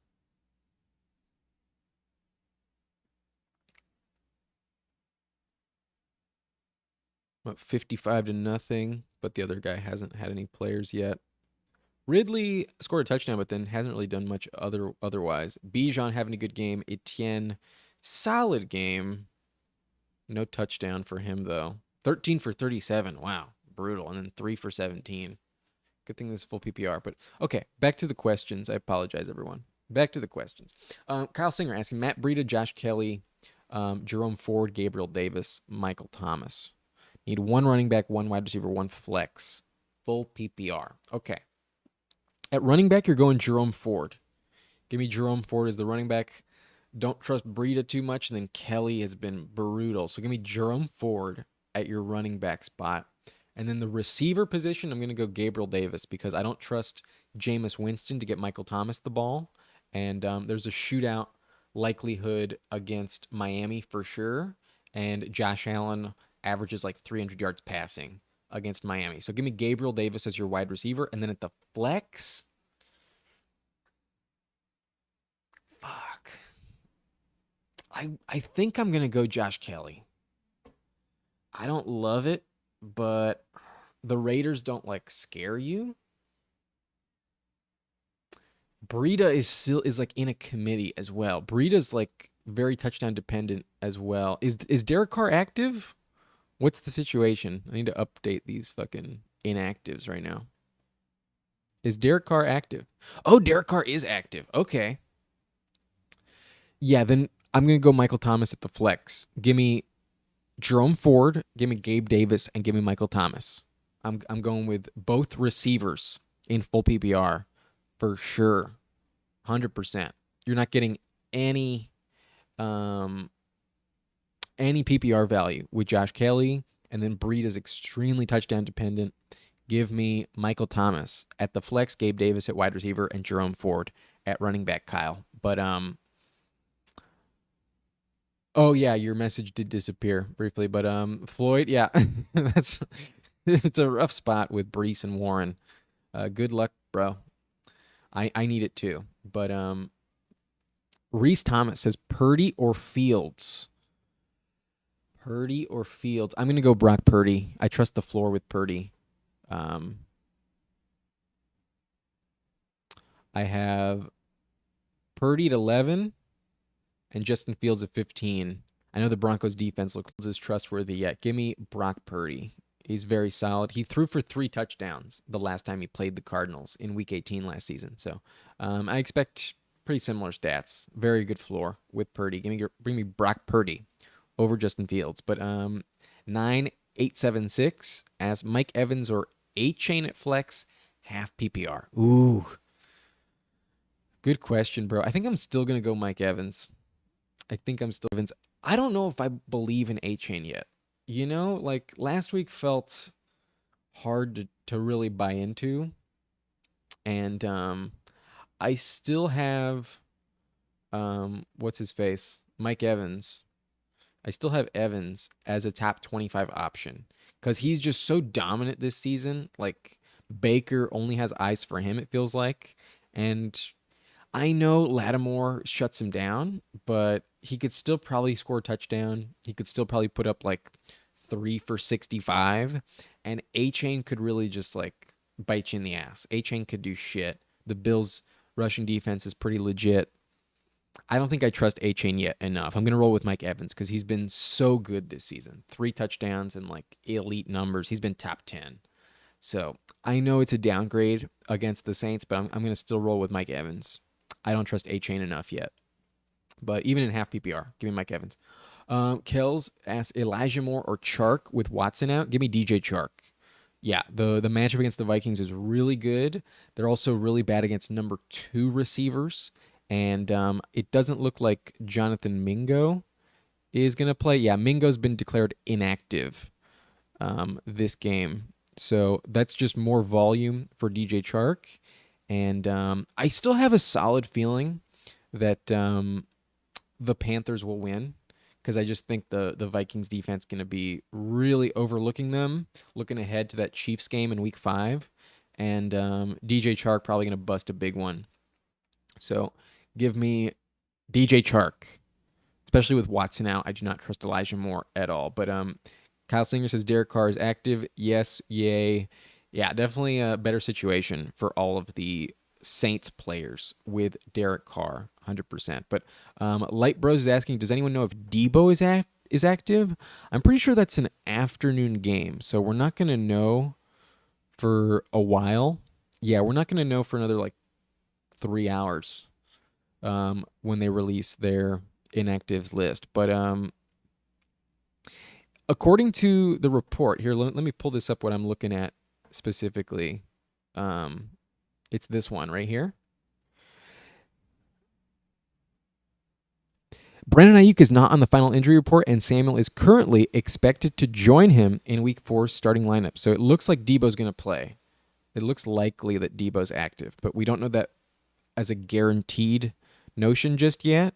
What, 55-0, but the other guy hasn't had any players yet. Ridley scored a touchdown, but then hasn't really done much otherwise. Bijan having a good game. Etienne, solid game. No touchdown for him, though. 13 for 37. Wow, brutal. And then 3 for 17. Good thing this is full PPR. But okay, back to the questions. I apologize, everyone. Back to the questions. Kyle Singer asking Matt Breida, Josh Kelly, Jerome Ford, Gabriel Davis, Michael Thomas. Need one running back, one wide receiver, one flex. Full PPR. Okay. At running back, you're going Jerome Ford. Give me Jerome Ford as the running back. Don't trust Breida too much, and then Kelly has been brutal. So give me Jerome Ford at your running back spot. And then the receiver position, I'm going to go Gabriel Davis because I don't trust Jameis Winston to get Michael Thomas the ball. And there's a shootout likelihood against Miami for sure. And Josh Allen averages like 300 yards passing against Miami. So give me Gabriel Davis as your wide receiver. And then at the flex, fuck. I think I'm going to go Josh Kelly. I don't love it, but the Raiders don't like scare you. Breida is like in a committee as well. Breida's like very touchdown dependent as well. Is Derek Carr active? What's the situation? I need to update these fucking inactives right now. Is Derek Carr active? Oh, Derek Carr is active. Okay. Yeah, then I'm going to go Michael Thomas at the flex. Give me Jerome Ford, give me Gabe Davis, and give me Michael Thomas. I'm going with both receivers in full PPR for sure. 100%. You're not getting any PPR value with Josh Kelly, and then Breida is extremely touchdown dependent. Give me Michael Thomas at the flex, Gabe Davis at wide receiver, and Jerome Ford at running back, Kyle. But oh yeah, your message did disappear briefly, but Floyd, yeah, it's a rough spot with Brees and Warren. Good luck, bro. I need it too, but Reese Thomas says Purdy or Fields. Purdy or Fields. I'm gonna go Brock Purdy. I trust the floor with Purdy. I have Purdy at 11 and Justin Fields at 15. I know the Broncos defense looks as trustworthy yet. Give me Brock Purdy. He's very solid. He threw for 3 touchdowns the last time he played the Cardinals in Week 18 last season. So I expect pretty similar stats. Very good floor with Purdy. Bring me Brock Purdy over Justin Fields. But 9876 as Mike Evans or A-Chain at flex, half PPR. Ooh. Good question, bro. I think I'm still going to go Mike Evans. I don't know if I believe in A-Chain yet. You know, like last week felt hard to really buy into. And I still have what's his face? Mike Evans. I still have Evans as a top 25 option because he's just so dominant this season. Like Baker only has eyes for him, it feels like. And I know Lattimore shuts him down, but he could still probably score a touchdown. He could still probably put up like 3 for 65. And A-Chain could really just like bite you in the ass. A-Chain could do shit. The Bills' rushing defense is pretty legit. I don't think I trust A-Chain yet enough. I'm going to roll with Mike Evans because he's been so good this season. 3 touchdowns and like elite numbers. He's been top 10. So I know it's a downgrade against the Saints, but I'm going to still roll with Mike Evans. I don't trust A-Chain enough yet. But even in half PPR, give me Mike Evans. Kells asks Elijah Moore or Chark with Watson out. Give me DJ Chark. Yeah, the matchup against the Vikings is really good. They're also really bad against number 2 receivers. And it doesn't look like Jonathan Mingo is going to play. Yeah, Mingo's been declared inactive this game. So that's just more volume for DJ Chark. And I still have a solid feeling that the Panthers will win because I just think the Vikings defense is going to be really overlooking them, looking ahead to that Chiefs game in week 5. And DJ Chark probably going to bust a big one. So give me DJ Chark, especially with Watson out. I do not trust Elijah Moore at all. But Kyle Singer says Derek Carr is active. Yes, yay. Yeah, definitely a better situation for all of the Saints players with Derek Carr, 100%. But Light Bros is asking, does anyone know if Debo is active? I'm pretty sure that's an afternoon game, so we're not going to know for a while. Yeah, we're not going to know for another like 3 hours when they release their inactives list. But according to the report here, let me pull this up what I'm looking at specifically. It's this one right here. Brandon Ayuk is not on the final injury report, and Samuel is currently expected to join him in Week 4's starting lineup. So it looks like Debo's going to play. It looks likely that Debo's active, but we don't know that as a guaranteed notion just yet.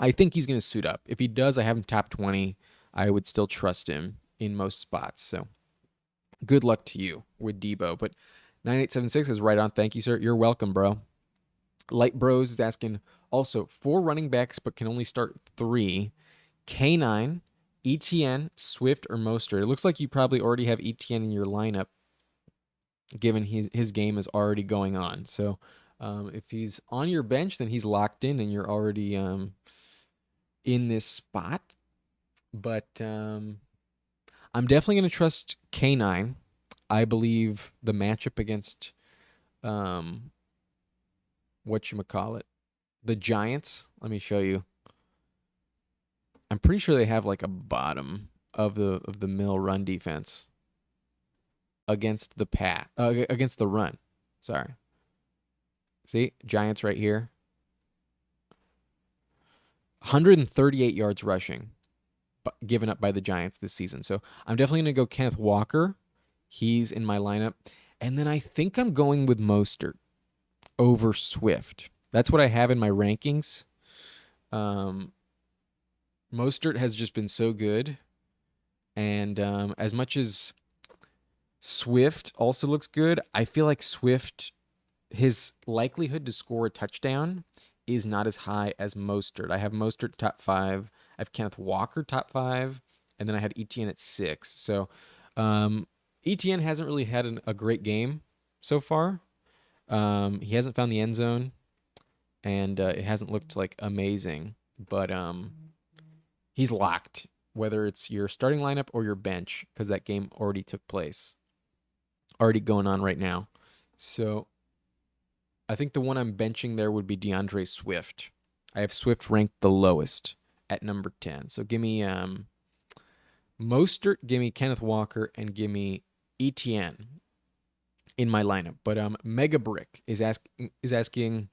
I think he's going to suit up. If he does, I have him top 20. I would still trust him in most spots. So good luck to you with Debo. But 9876 is right on. Thank you, sir. You're welcome, bro. Light Bros is asking also 4 running backs, but can only start 3. K9, ETN, Swift, or Mostert. It looks like you probably already have ETN in your lineup, given his game is already going on. So if he's on your bench, then he's locked in, and you're already in this spot. But I'm definitely going to trust K9. I believe the matchup against whatchamacallit, the Giants. Let me show you. I'm pretty sure they have like a bottom of the mill run defense against the against the run. Sorry. See, Giants right here. 138 yards rushing given up by the Giants this season. So I'm definitely going to go Kenneth Walker. He's in my lineup. And then I think I'm going with Mostert over Swift. That's what I have in my rankings. Mostert has just been so good. And as much as Swift also looks good, I feel like Swift, his likelihood to score a touchdown is not as high as Mostert. I have Mostert top 5. I have Kenneth Walker top 5. And then I had ETN at 6. So ETN hasn't really had a great game so far. He hasn't found the end zone, and it hasn't looked like amazing. But he's locked, whether it's your starting lineup or your bench, because that game already took place, already going on right now. So I think the one I'm benching there would be DeAndre Swift. I have Swift ranked the lowest at number 10. So give me Mostert, give me Kenneth Walker, and give me ETN in my lineup. But Mega Brick is asking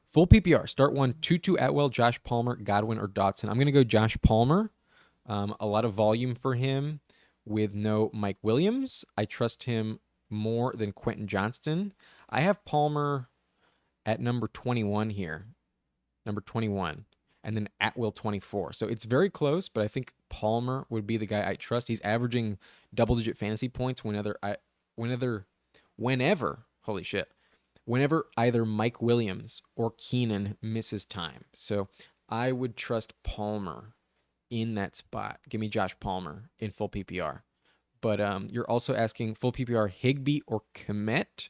full PPR. Start 1, Tutu Atwell, Josh Palmer, Godwin, or Dotson. I'm going to go Josh Palmer. A lot of volume for him with no Mike Williams. I trust him more than Quentin Johnston. I have Palmer at number 21 here. Number 21. And then Atwell 24. So it's very close, but I think Palmer would be the guy I trust. He's averaging double-digit fantasy points whenever either Mike Williams or Keenan misses time. So I would trust Palmer in that spot. Give me Josh Palmer in full PPR. But you're also asking full PPR Higbee or Komet.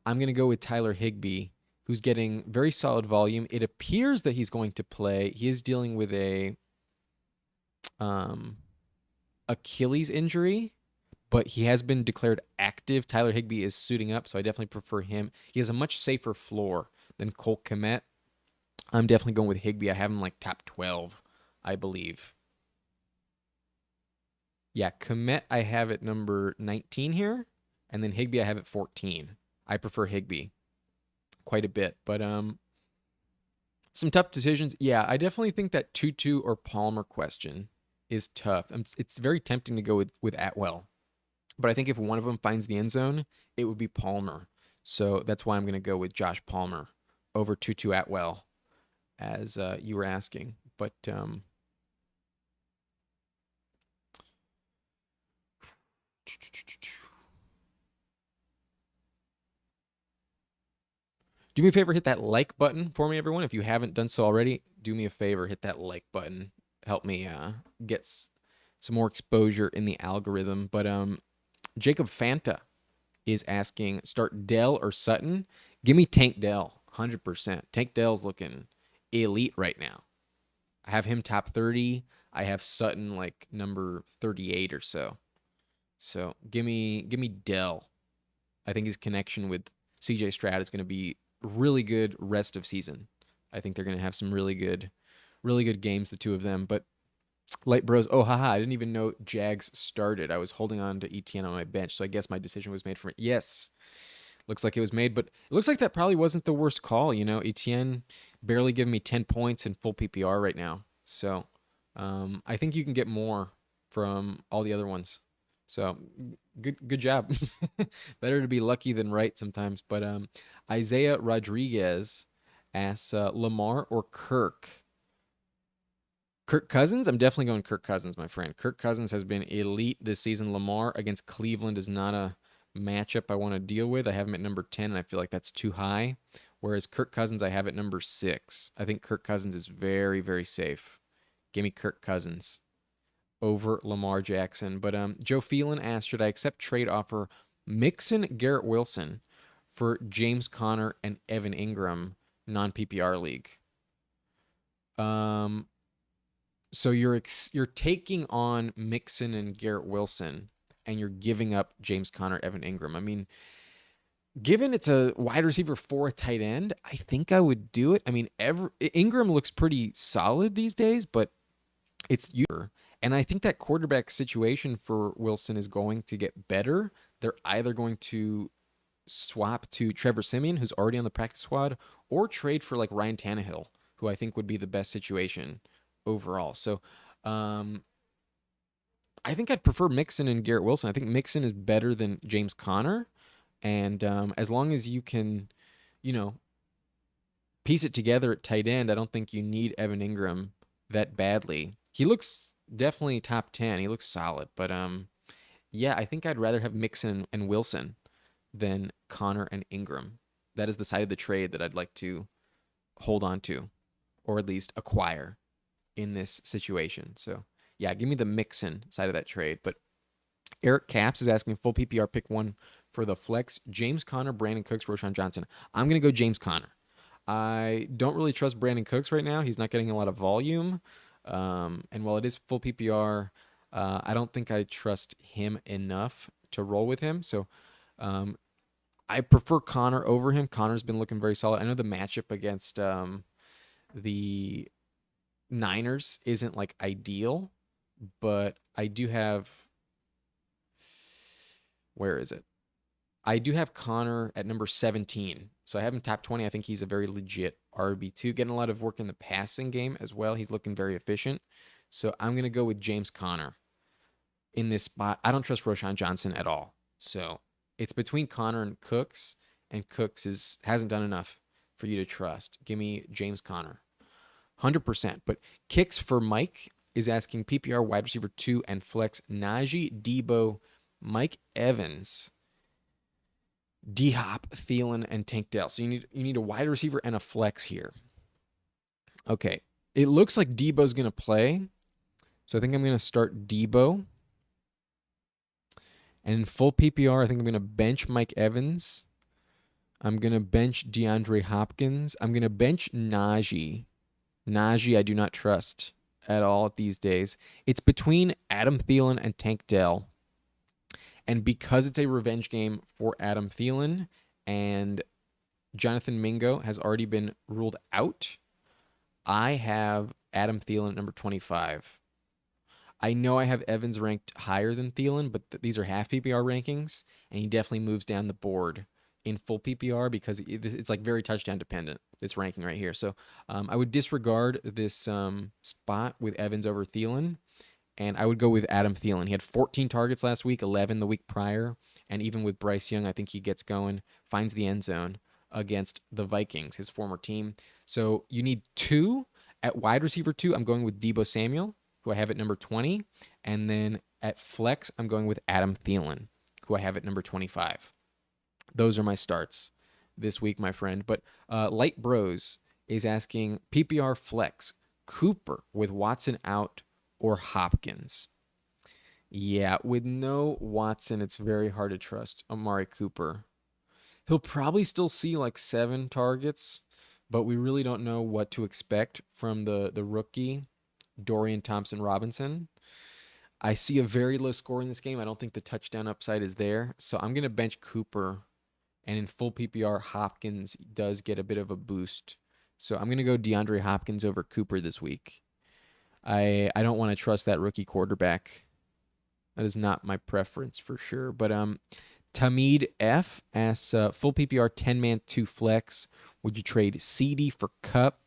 I'm going to go with Tyler Higbee, who's getting very solid volume. It appears that he's going to play. He is dealing with a um, Achilles injury, but he has been declared active. Tyler Higbee is suiting up, so I definitely prefer him. He has a much safer floor than Cole Kmet. I'm definitely going with Higbee. I have him like top 12, I believe. Yeah, Kmet I have at number 19 here, and then Higbee I have at 14. I prefer Higbee quite a bit, but some tough decisions. Yeah, I definitely think that Tutu or Palmer question is tough. It's very tempting to go with Atwell, but I think if one of them finds the end zone, it would be Palmer. So that's why I'm going to go with Josh Palmer over Tutu Atwell, as you were asking. But do me a favor, hit that like button for me, everyone. If you haven't done so already, do me a favor, hit that like button. Help me get some more exposure in the algorithm. But Jacob Fanta is asking, start Dell or Sutton? Give me Tank Dell, 100%. Tank Dell's looking elite right now. I have him top 30. I have Sutton like number 38 or so. So give me Dell. I think his connection with CJ Stroud is going to be really good rest of season. I think they're going to have some really good games, the two of them. But Light Bros, oh haha, I didn't even know Jags started. I was holding on to ETN on my bench, so I guess my decision was made for it. Yes, looks like it was made, but it looks like that probably wasn't the worst call. You know, ETN barely giving me 10 points in full PPR right now. So I think you can get more from all the other ones. So good job. Better to be lucky than right sometimes. But Isaiah Rodriguez asks Lamar or Kirk. Kirk Cousins? I'm definitely going Kirk Cousins, my friend. Kirk Cousins has been elite this season. Lamar against Cleveland is not a matchup I want to deal with. I have him at number 10, and I feel like that's too high. Whereas Kirk Cousins, I have at number 6. I think Kirk Cousins is very, very safe. Give me Kirk Cousins over Lamar Jackson. But Joe Phelan asked, should I accept trade offer Mixon, Garrett Wilson for James Conner and Evan Ingram non-PPR league? So you're taking on Mixon and Garrett Wilson, and you're giving up James Conner, Evan Ingram. I mean, given it's a wide receiver for a tight end, I think I would do it. I mean, Ingram looks pretty solid these days, but it's you. And I think that quarterback situation for Wilson is going to get better. They're either going to swap to Trevor Siemian, who's already on the practice squad, or trade for like Ryan Tannehill, who I think would be the best situation overall. So I think I'd prefer Mixon and Garrett Wilson. I think Mixon is better than James Conner. And as long as you can, you know, piece it together at tight end, I don't think you need Evan Ingram that badly. He looks definitely top 10. He looks solid. But yeah, I think I'd rather have Mixon and Wilson than Conner and Ingram. That is the side of the trade that I'd like to hold on to, or at least acquire in this situation. So yeah, give me the Mixon side of that trade. But Eric Caps is asking full PPR pick one for the flex. James Conner, Brandon Cooks, Roschon Johnson. I'm going to go James Conner. I don't really trust Brandon Cooks right now. He's not getting a lot of volume. And while it is full PPR, I don't think I trust him enough to roll with him. So I prefer Conner over him. Conner's been looking very solid. I know the matchup against the Niners isn't like ideal, but I do have, where is it? I do have Conner at number 17. So I have him top 20. I think he's a very legit RB2, getting a lot of work in the passing game as well. He's looking very efficient. So I'm going to go with James Conner in this spot. I don't trust Roschon Johnson at all. So it's between Conner and Cooks hasn't done enough for you to trust. Give me James Conner. 100%. But Kicks for Mike is asking PPR wide receiver 2 and flex Najee, Debo, Mike Evans, D-Hop, Thielen, and Tank Dell. So you need a wide receiver and a flex here. Okay. It looks like Debo's going to play. So I think I'm going to start Debo. And in full PPR, I think I'm going to bench Mike Evans. I'm going to bench DeAndre Hopkins. I'm going to bench Najee. Najee, I do not trust at all these days. It's between Adam Thielen and Tank Dell. And because it's a revenge game for Adam Thielen and Jonathan Mingo has already been ruled out, I have Adam Thielen at number 25. I know I have Evans ranked higher than Thielen, but these are half PPR rankings, and he definitely moves down the board in full PPR because it's like very touchdown dependent, this ranking right here. So I would disregard this spot with Evans over Thielen, and I would go with Adam Thielen. He had 14 targets last week, 11 the week prior, and even with Bryce Young, I think he gets going, finds the end zone against the Vikings, his former team. So you need two. At wide receiver 2, I'm going with Deebo Samuel, who I have at number 20. And then at flex, I'm going with Adam Thielen, who I have at number 25. Those are my starts this week, my friend. But Light Bros is asking PPR flex, Cooper with Watson out or Hopkins? Yeah, with no Watson, it's very hard to trust Amari Cooper. He'll probably still see like 7 targets, but we really don't know what to expect from the rookie, Dorian Thompson Robinson. I see a very low score in this game. I don't think the touchdown upside is there. So I'm going to bench Cooper. And in full PPR, Hopkins does get a bit of a boost. So I'm going to go DeAndre Hopkins over Cooper this week. I don't want to trust that rookie quarterback. That is not my preference for sure. But Tamid F asks, full PPR 10-man 2 flex. Would you trade CD for Cup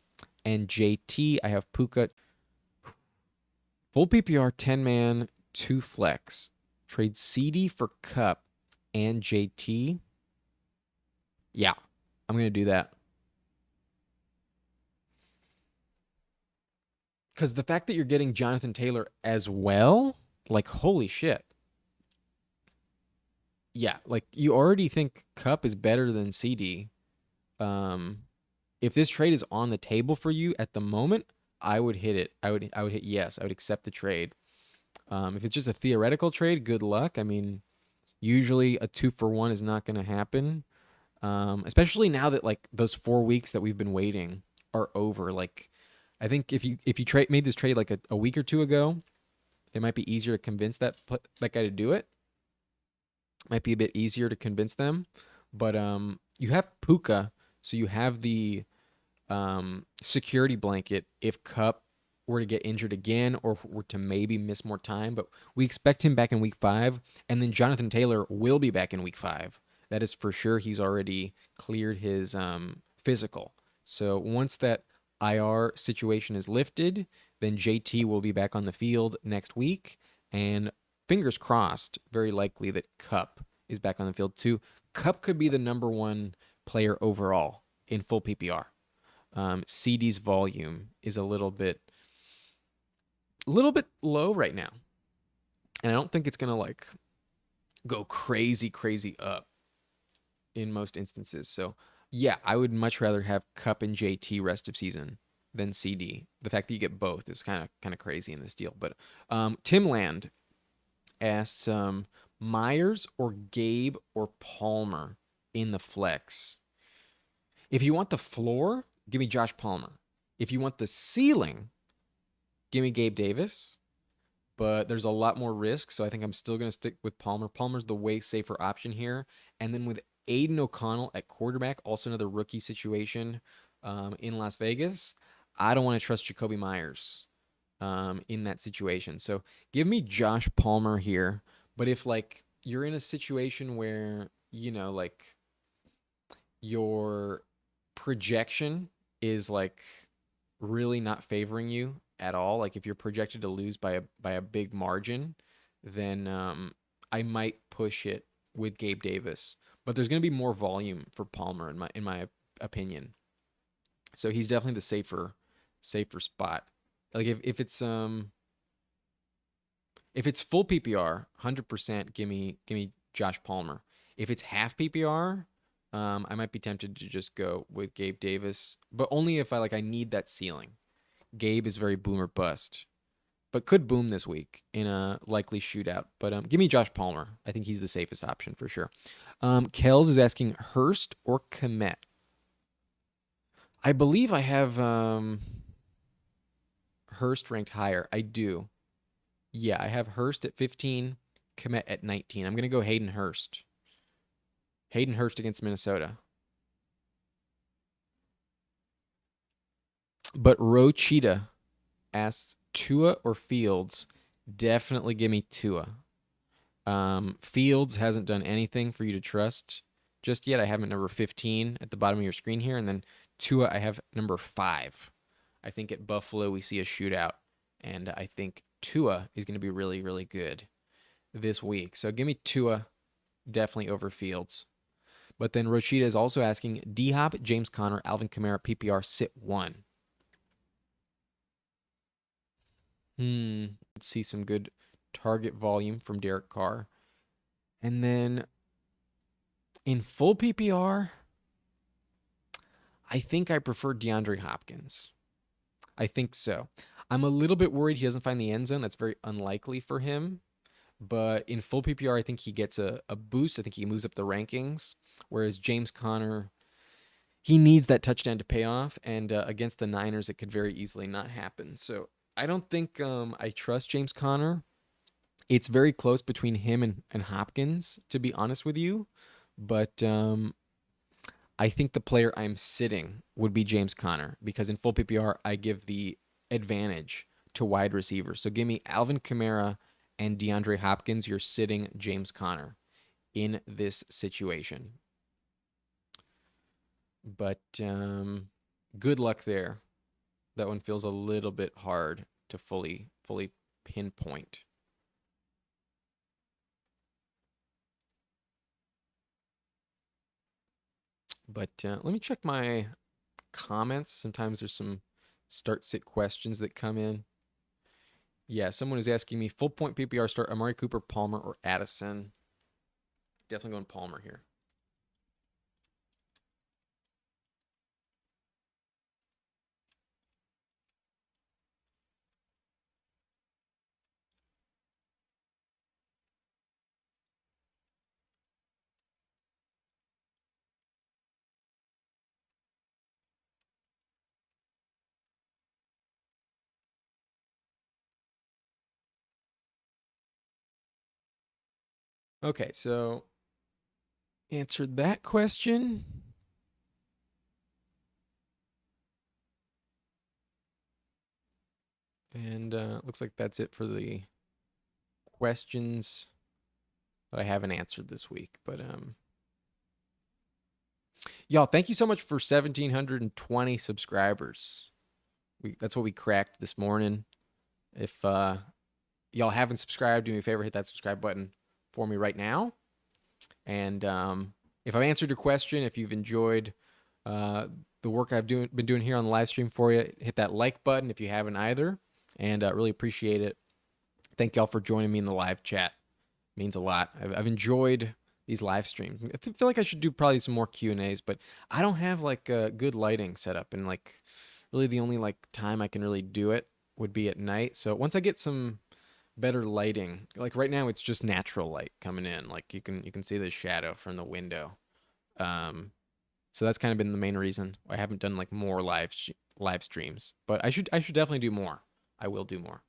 and JT? I have Puka. Full PPR 10-man 2 flex. Trade CD for Cup and JT. Yeah, I'm going to do that. Because the fact that you're getting Jonathan Taylor as well, like, holy shit. Yeah, like, you already think Cup is better than CD. If this trade is on the table for you at the moment, I would hit it. I would hit yes. I would accept the trade. If it's just a theoretical trade, good luck. I mean, usually a 2-for-1 is not going to happen. Especially now that like those 4 weeks that we've been waiting are over. Like, I think if you made this trade like a week or two ago, it might be easier to convince that guy to do it. Might be a bit easier to convince them, but you have Puka, so you have the security blanket if Cup were to get injured again or were to maybe miss more time. But we expect him back in week 5, and then Jonathan Taylor will be back in week 5. That is for sure. He's already cleared his physical. So once that IR situation is lifted, then JT will be back on the field next week. And fingers crossed, very likely that Cup is back on the field too. Cup could be the number 1 player overall in full PPR. CD's volume is a little bit low right now. And I don't think it's going to like go crazy up in most instances. So yeah, I would much rather have Cup and JT rest of season than CD. The fact that you get both is kind of crazy in this deal. But Tim Land asks Myers or Gabe or Palmer in the flex. If you want the floor, give me Josh Palmer. If you want the ceiling, give me Gabe Davis. But there's a lot more risk, so I think I'm still going to stick with Palmer. Palmer's the way safer option here. And then with Aiden O'Connell at quarterback, also another rookie situation in Las Vegas, I don't want to trust Jacoby Myers in that situation. So give me Josh Palmer here. But if like you're in a situation where, you know, like your projection is like really not favoring you at all, like if you're projected to lose by a big margin, then I might push it with Gabe Davis. But there's going to be more volume for Palmer in my opinion. So he's definitely the safer spot. Like if it's full PPR, 100%, give me Josh Palmer. If it's half PPR, I might be tempted to just go with Gabe Davis, but only if I need that ceiling. Gabe is very boomer bust. but could boom this week in a likely shootout. But give me Josh Palmer. I think he's the safest option for sure. Kells is asking Hurst or Komet. I believe I have Hurst ranked higher. I do. Yeah, I have Hurst at 15, Komet at 19. I'm going to go Hayden Hurst. Hayden Hurst against Minnesota. But Rochita asks Tua or Fields. Definitely give me Tua. Fields hasn't done anything for you to trust just yet. I have him at number 15 at the bottom of your screen here. And then Tua, I have number 5. I think at Buffalo we see a shootout. And I think Tua is going to be really, really good this week. So give me Tua definitely over Fields. But then Rochita is also asking D-Hop, James Conner, Alvin Kamara, PPR, sit 1. Let's see some good target volume from Derek Carr. And then in full PPR, I think I prefer DeAndre Hopkins. I think so. I'm a little bit worried he doesn't find the end zone. That's very unlikely for him. But in full PPR, I think he gets a boost. I think he moves up the rankings. Whereas James Conner, he needs that touchdown to pay off. And against the Niners, it could very easily not happen. So I don't think I trust James Conner. It's very close between him and Hopkins, to be honest with you. But I think the player I'm sitting would be James Conner because in full PPR, I give the advantage to wide receivers. So give me Alvin Kamara and DeAndre Hopkins. You're sitting James Conner in this situation. But good luck there. That one feels a little bit hard to fully pinpoint. But let me check my comments. Sometimes there's some start-sit questions that come in. Yeah, someone is asking me, full point PPR start, Amari Cooper, Palmer, or Addison. Definitely going Palmer here. Okay, so answered that question. And looks like that's it for the questions that I haven't answered this week. But y'all, thank you so much for 1,720 subscribers. That's what we cracked this morning. If y'all haven't subscribed, do me a favor, hit that subscribe button for me right now. And if I've answered your question, if you've enjoyed the work I've been doing here on the live stream for you, hit that like button if you haven't either. And really appreciate it. Thank y'all for joining me in the live chat. It means a lot. I've enjoyed these live streams. I feel like I should do probably some more Q&As, but I don't have like good lighting set up, and like really the only like time I can really do it would be at night. So once I get some better lighting, like right now it's just natural light coming in, like you can see the shadow from the window. So that's kind of been the main reason I haven't done like more live streams, but I should definitely do more. I will do more.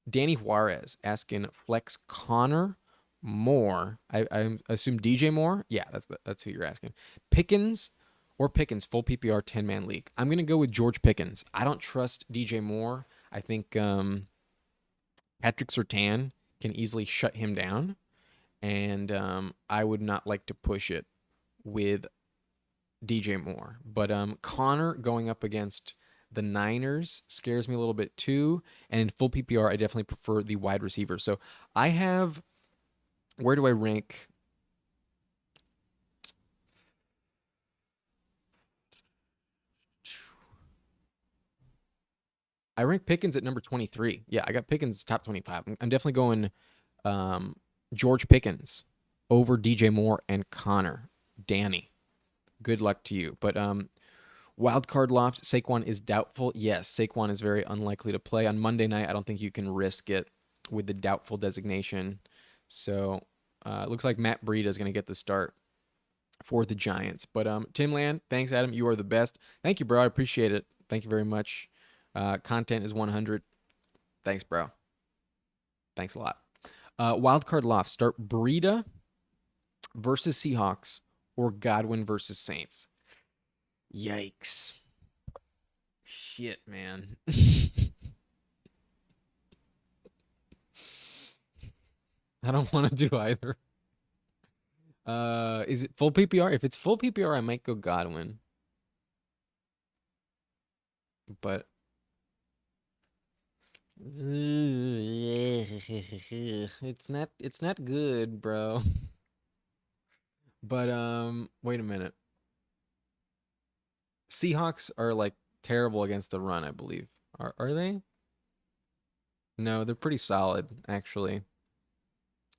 Danny Juarez asking flex Connor Moore. I assume DJ Moore. Yeah, that's who you're asking. Pickens or Pickens full PPR 10-man league. I'm gonna go with George Pickens. I don't trust DJ Moore. I think Patrick Surtain can easily shut him down, and I would not like to push it with DJ Moore. But Connor going up against the Niners scares me a little bit too. And in full PPR, I definitely prefer the wide receiver. So I have, where do I rank? I rank Pickens at number 23. Yeah, I got Pickens top 25. I'm definitely going George Pickens over DJ Moore and Connor. Danny, good luck to you. But Wildcard loft, Saquon is doubtful. Yes, Saquon is very unlikely to play on Monday night. I don't think you can risk it with the doubtful designation. So it looks like Matt Breida is going to get the start for the Giants. But Tim Land, thanks, Adam. You are the best. Thank you, bro. I appreciate it. Thank you very much. Content is 100. Thanks, bro. Thanks a lot. Wildcard loft, start Breida versus Seahawks or Godwin versus Saints. Yikes. Shit, man. I don't want to do either. Is it full PPR? If it's full PPR, I might go Godwin. But it's not good, bro. But wait a minute. Seahawks are like terrible against the run, I believe. Are they? No, they're pretty solid, actually.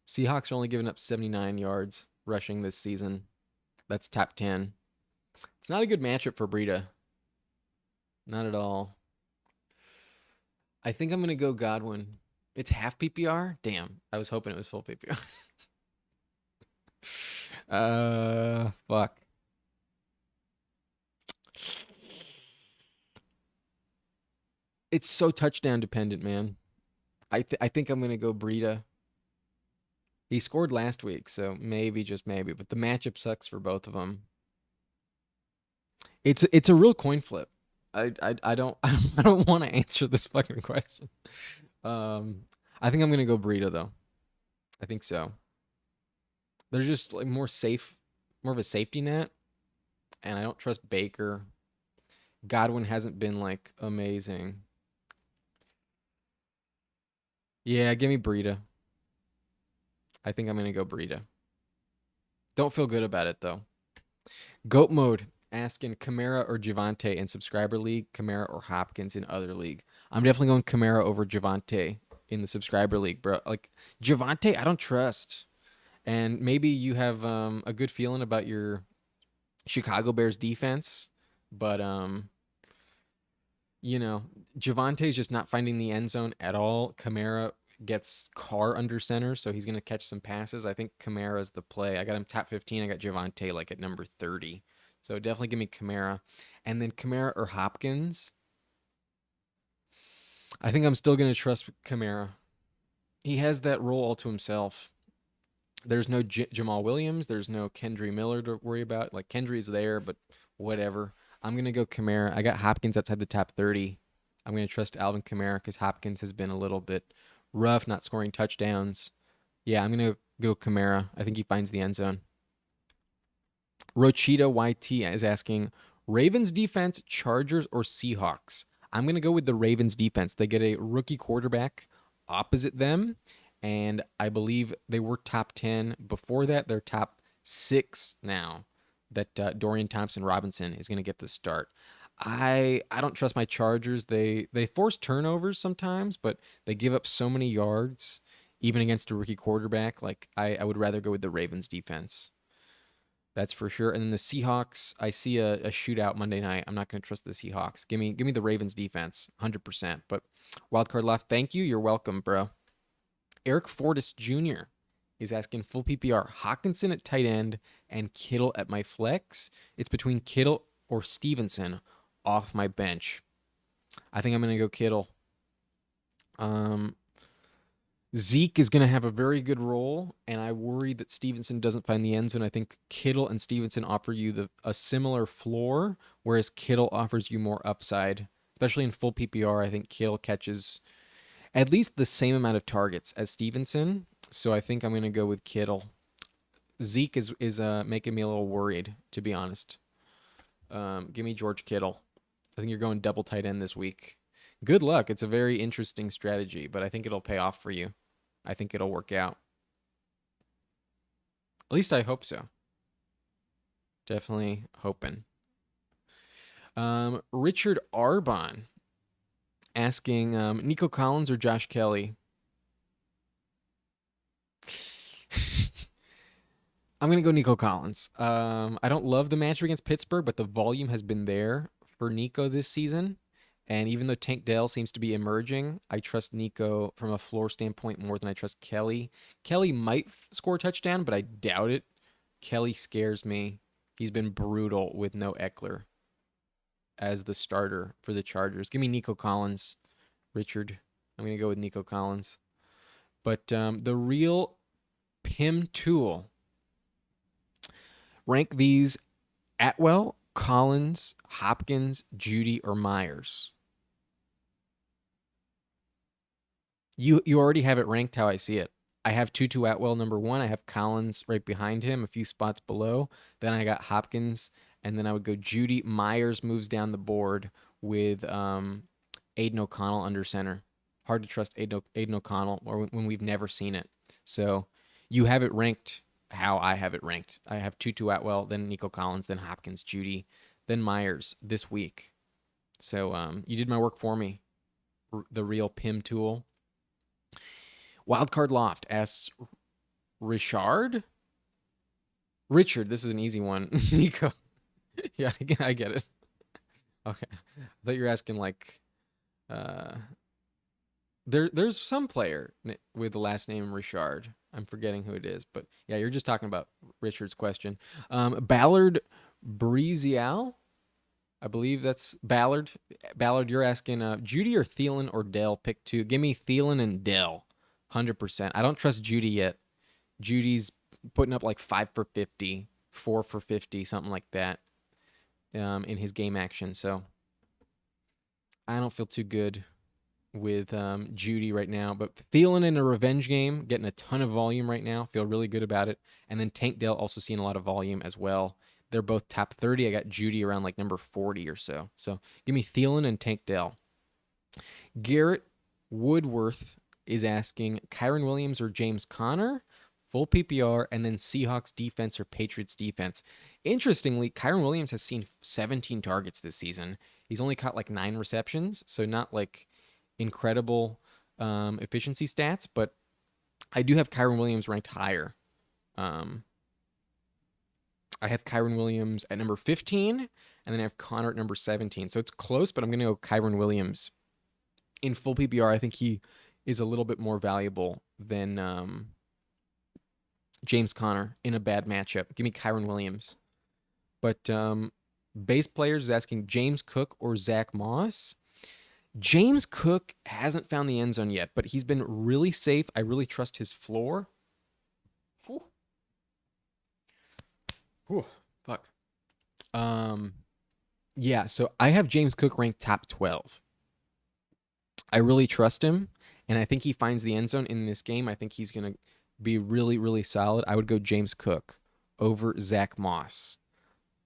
Seahawks are only giving up 79 yards rushing this season. That's top 10. It's not a good matchup for Breida. Not at all. I think I'm going to go Godwin. It's half PPR? Damn. I was hoping it was full PPR. Fuck. It's so touchdown dependent, man. I think I'm going to go Breida. He scored last week, so maybe, just maybe. But the matchup sucks for both of them. It's a real coin flip. I don't I don't want to answer this fucking question. I think I'm gonna go Breida though. I think so. They're just like more of a safety net, and I don't trust Baker. Godwin hasn't been like amazing. Yeah, give me Breida. I think I'm gonna go Breida. Don't feel good about it though. Goat mode asking Kamara or Javante in subscriber league, Kamara or Hopkins in other league. I'm definitely going Kamara over Javante in the subscriber league, bro. Like Javante, I don't trust. And maybe you have a good feeling about your Chicago Bears defense, but you know, Javante's just not finding the end zone at all. Kamara gets Carr under center, so he's going to catch some passes. I think Kamara's the play. I got him top 15. I got Javante like at number 30. So definitely give me Kamara. And then Kamara or Hopkins. I think I'm still going to trust Kamara. He has that role all to himself. There's no Jamal Williams. There's no Kendry Miller to worry about. Like Kendry's there, but whatever. I'm going to go Kamara. I got Hopkins outside the top 30. I'm going to trust Alvin Kamara because Hopkins has been a little bit rough, not scoring touchdowns. Yeah, I'm going to go Kamara. I think he finds the end zone. Rochita YT is asking, Ravens defense, Chargers, or Seahawks? I'm going to go with the Ravens defense. They get a rookie quarterback opposite them, and I believe they were top 10 before that. They're top 6 now that Dorian Thompson-Robinson is going to get the start. I don't trust my Chargers. They force turnovers sometimes, but they give up so many yards, even against a rookie quarterback. Like I would rather go with the Ravens defense. That's for sure. And then the Seahawks, I see a shootout Monday night. I'm not going to trust the Seahawks. Give me the Ravens defense, 100%. But wildcard left, thank you. You're welcome, bro. Eric Fortis Jr. is asking full PPR, Hawkinson at tight end and Kittle at my flex. It's between Kittle or Stevenson off my bench. I think I'm going to go Kittle. Zeke is going to have a very good role, and I worry that Stevenson doesn't find the end zone. I think Kittle and Stevenson offer you a similar floor, whereas Kittle offers you more upside, especially in full PPR. I think Kittle catches at least the same amount of targets as Stevenson, so I think I'm going to go with Kittle. Zeke is making me a little worried, to be honest. Give me George Kittle. I think you're going double tight end this week. Good luck. It's a very interesting strategy, but I think it'll pay off for you. I think it'll work out. At least I hope so. Definitely hoping. Richard Arbon asking Nico Collins or Josh Kelly. I'm going to go Nico Collins. I don't love the matchup against Pittsburgh, but the volume has been there for Nico this season. And even though Tank Dell seems to be emerging, I trust Nico from a floor standpoint more than I trust Kelly. Kelly might score a touchdown, but I doubt it. Kelly scares me. He's been brutal with no Eckler as the starter for the Chargers. Give me Nico Collins, Richard. I'm going to go with Nico Collins. But the real Pim tool, rank these: Atwell, Collins, Hopkins, Judy, or Myers. You already have it ranked how I see it. I have Tutu Atwell number one. I have Collins right behind him, a few spots below. Then I got Hopkins, and then I would go Judy. Myers moves down the board with Aiden O'Connell under center. Hard to trust Aiden O'Connell or when we've never seen it. So you have it ranked how I have it ranked. I have Tutu Atwell, then Nico Collins, then Hopkins, Judy, then Myers this week. So you did my work for me. The real Pim tool. Wildcard Loft asks Richard. This is an easy one. Nico. Yeah, I get it. Okay. I thought you were asking like there's some player with the last name Richard. I'm forgetting who it is, but yeah, you're just talking about Richard's question. Ballard Breezial. I believe that's Ballard. Ballard, you're asking Judy or Thielen or Dell. Pick two. Give me Thielen and Dell. 100%. I don't trust Judy yet. Judy's putting up like 5 for 50, 4 for 50, something like that in his game action. So I don't feel too good with Judy right now. But Thielen in a revenge game, getting a ton of volume right now. Feel really good about it. And then Tank Dell also seeing a lot of volume as well. They're both top 30. I got Judy around like number 40 or so. So give me Thielen and Tank Dell. Garrett Woodworth is asking Kyron Williams or James Conner, full PPR, and then Seahawks defense or Patriots defense. Interestingly, Kyron Williams has seen 17 targets this season. He's only caught like 9 receptions, so not like incredible efficiency stats, but I do have Kyron Williams ranked higher. I have Kyron Williams at number 15, and then I have Conner at number 17. So it's close, but I'm going to go Kyron Williams. In full PPR, I think he is a little bit more valuable than James Conner in a bad matchup. Give me Kyron Williams. But base players is asking James Cook or Zach Moss. James Cook hasn't found the end zone yet, but he's been really safe. I really trust his floor. Whew, fuck. Yeah, so I have James Cook ranked top 12. I really trust him, and I think he finds the end zone in this game. I think he's going to be really, really solid. I would go James Cook over Zach Moss.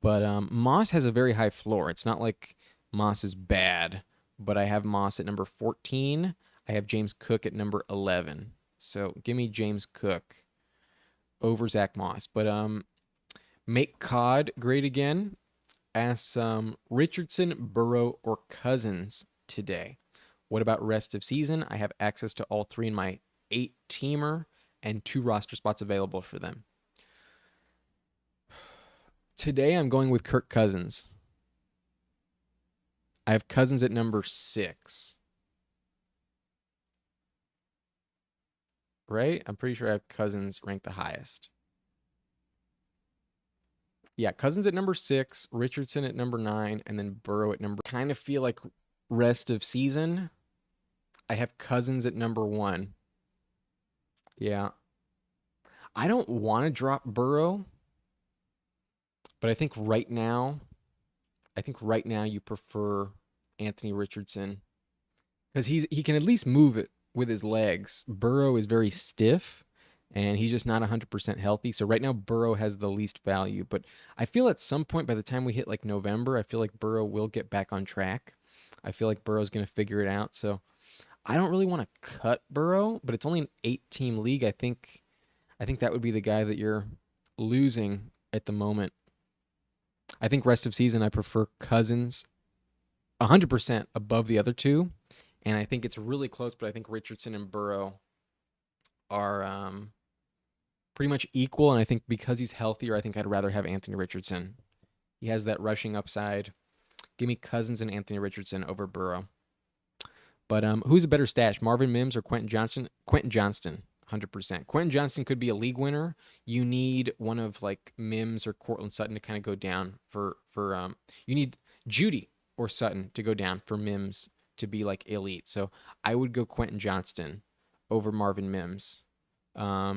But Moss has a very high floor. It's not like Moss is bad, but I have Moss at number 14. I have James Cook at number 11. So give me James Cook over Zach Moss. But Make Cod great again. Asks Richardson, Burrow, or Cousins today. What about rest of season? I have access to all 3 in my 8-teamer and 2 roster spots available for them. Today I'm going with Kirk Cousins. I have Cousins at number 6. Right? I'm pretty sure I have Cousins ranked the highest. Yeah, Cousins at number 6, Richardson at number 9, and then Burrow at number... Kind of feel like rest of season, I have Cousins at number 1. Yeah. I don't want to drop Burrow, but I think right now you prefer Anthony Richardson because he can at least move it with his legs. Burrow is very stiff, and he's just not 100% healthy. So right now, Burrow has the least value. But I feel at some point by the time we hit like November, I feel like Burrow will get back on track. I feel like Burrow's going to figure it out. So I don't really want to cut Burrow, but it's only an 8-team league. I think that would be the guy that you're losing at the moment. I think rest of season, I prefer Cousins 100% above the other two. And I think it's really close, but I think Richardson and Burrow are pretty much equal. And I think because he's healthier, I think I'd rather have Anthony Richardson. He has that rushing upside. Give me Cousins and Anthony Richardson over Burrow. But who's a better stash, Marvin Mims or Quentin Johnston? Quentin Johnston, 100%. Quentin Johnston could be a league winner. You need one of like Mims or Cortland Sutton to kind of go down for. You need Judy or Sutton to go down for Mims to be like elite. So I would go Quentin Johnston over Marvin Mims.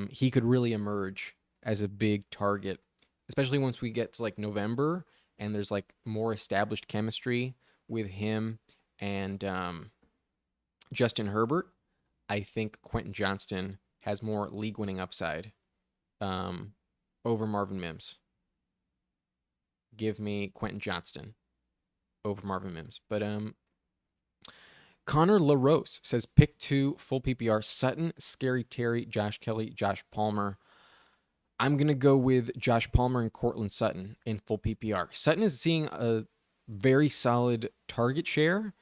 He could really emerge as a big target, especially once we get to like November and there's like more established chemistry with him and Justin Herbert. I think Quentin Johnston has more league winning upside um, over Marvin Mims. Give me Quentin Johnston over Marvin Mims. But Connor LaRose says pick two full PPR: Sutton, Scary Terry, Josh Kelly, Josh Palmer. I'm going to go with Josh Palmer and Cortland Sutton in full PPR. Sutton is seeing a very solid target share.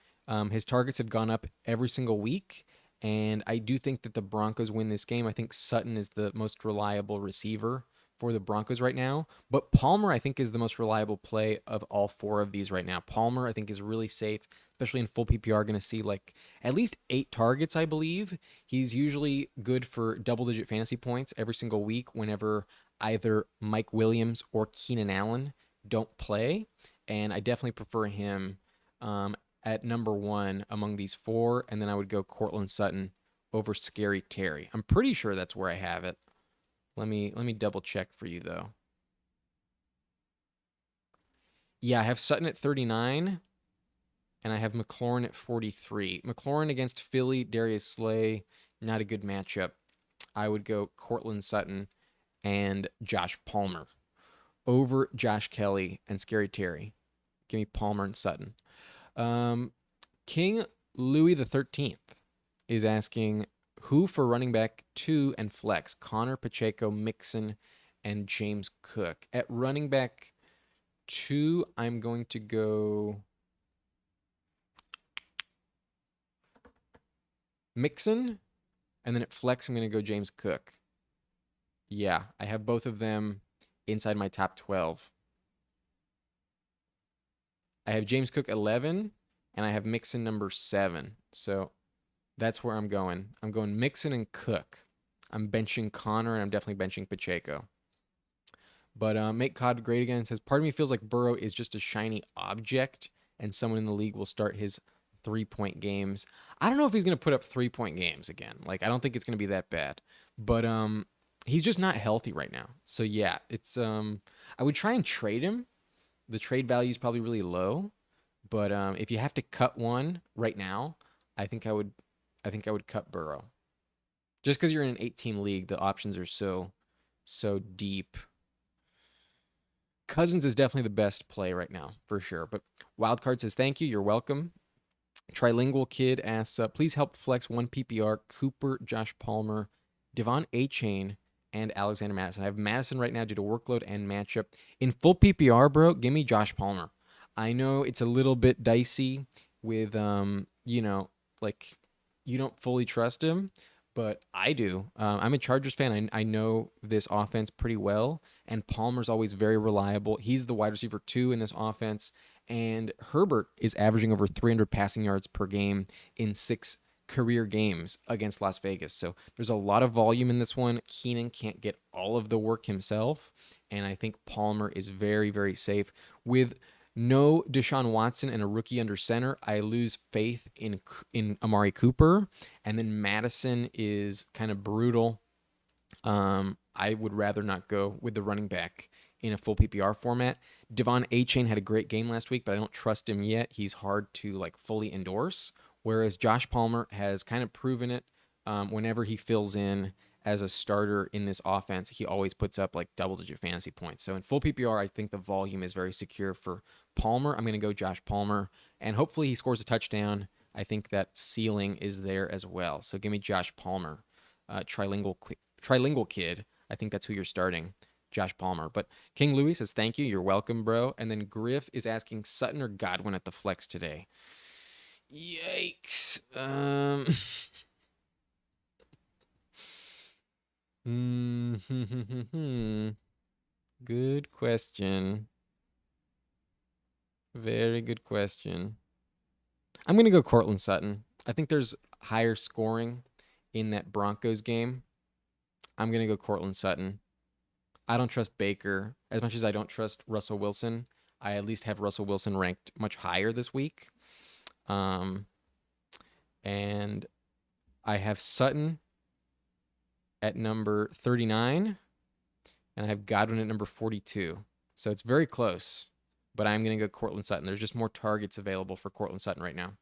His targets have gone up every single week. And I do think that the Broncos win this game. I think Sutton is the most reliable receiver for the Broncos right now. But Palmer, I think, is the most reliable play of all four of these right now. Palmer, I think, is really safe, especially in full PPR. Going to see like at least 8 targets, I believe. He's usually good for double-digit fantasy points every single week whenever either Mike Williams or Keenan Allen don't play. And I definitely prefer him at number 1 among these 4. And then I would go Cortland Sutton over Scary Terry. I'm pretty sure that's where I have it. Let me double check for you though. Yeah, I have Sutton at 39, and I have McLaurin at 43. McLaurin against Philly, Darius Slay, not a good matchup. I would go Cortland Sutton and Josh Palmer over Josh Kelly and Scary Terry. Give me Palmer and Sutton. King Louis the 13th is asking who for running back 2 and flex: Connor, Pacheco, Mixon, and James Cook. At running back 2, I'm going to go Mixon, and then at flex, I'm going to go James Cook. Yeah, I have both of them inside my top 12. I have James Cook 11, and I have Mixon number 7. So that's where I'm going. I'm going Mixon and Cook. I'm benching Connor, and I'm definitely benching Pacheco. But Make COD Great Again says, part of me feels like Burrow is just a shiny object, and someone in the league will start his 3-point games. I don't know if he's going to put up 3-point games again. Like, I don't think it's going to be that bad. But he's just not healthy right now. So, yeah, it's I would try and trade him. The trade value is probably really low. But if you have to cut one right now, I think I would cut Burrow. Just because you're in an 8-team league, the options are so deep. Cousins is definitely the best play right now, for sure. But Wildcard says, thank you. You're welcome. Trilingual Kid asks, please help flex 1 PPR, Cooper, Josh Palmer, Devon A-Chain, and Alexander Madison. I have Madison right now due to workload and matchup. In full PPR, bro, give me Josh Palmer. I know it's a little bit dicey with, like you don't fully trust him, but I do. I'm a Chargers fan. I know this offense pretty well, and Palmer's always very reliable. He's the wide receiver 2 in this offense, and Herbert is averaging over 300 passing yards per game in 6 career games against Las Vegas. So there's a lot of volume in this one. Keenan can't get all of the work himself, and I think Palmer is very, very safe. With no Deshaun Watson and a rookie under center, I lose faith in Amari Cooper. And then Madison is kind of brutal. I would rather not go with the running back in a full PPR format. Devon A-Chain had a great game last week, but I don't trust him yet. He's hard to like fully endorse. Whereas Josh Palmer has kind of proven it. Whenever he fills in as a starter in this offense, he always puts up like double-digit fantasy points. So in full PPR, I think the volume is very secure for Palmer. I'm going to go Josh Palmer, and hopefully he scores a touchdown. I think that ceiling is there as well. So give me Josh Palmer, trilingual kid. I think that's who you're starting, Josh Palmer. But King Louis says, thank you. You're welcome, bro. And then Griff is asking Sutton or Godwin at the flex today. Yikes. Good question. Very good question. I'm going to go Cortland Sutton. I think there's higher scoring in that Broncos game. I'm going to go Cortland Sutton. I don't trust Baker as much as I don't trust Russell Wilson. I at least have Russell Wilson ranked much higher this week. Um, and I have Sutton at number 39, and I have Godwin at number 42. So it's very close, but I'm going to go Cortland Sutton. There's just more targets available for Cortland Sutton right now.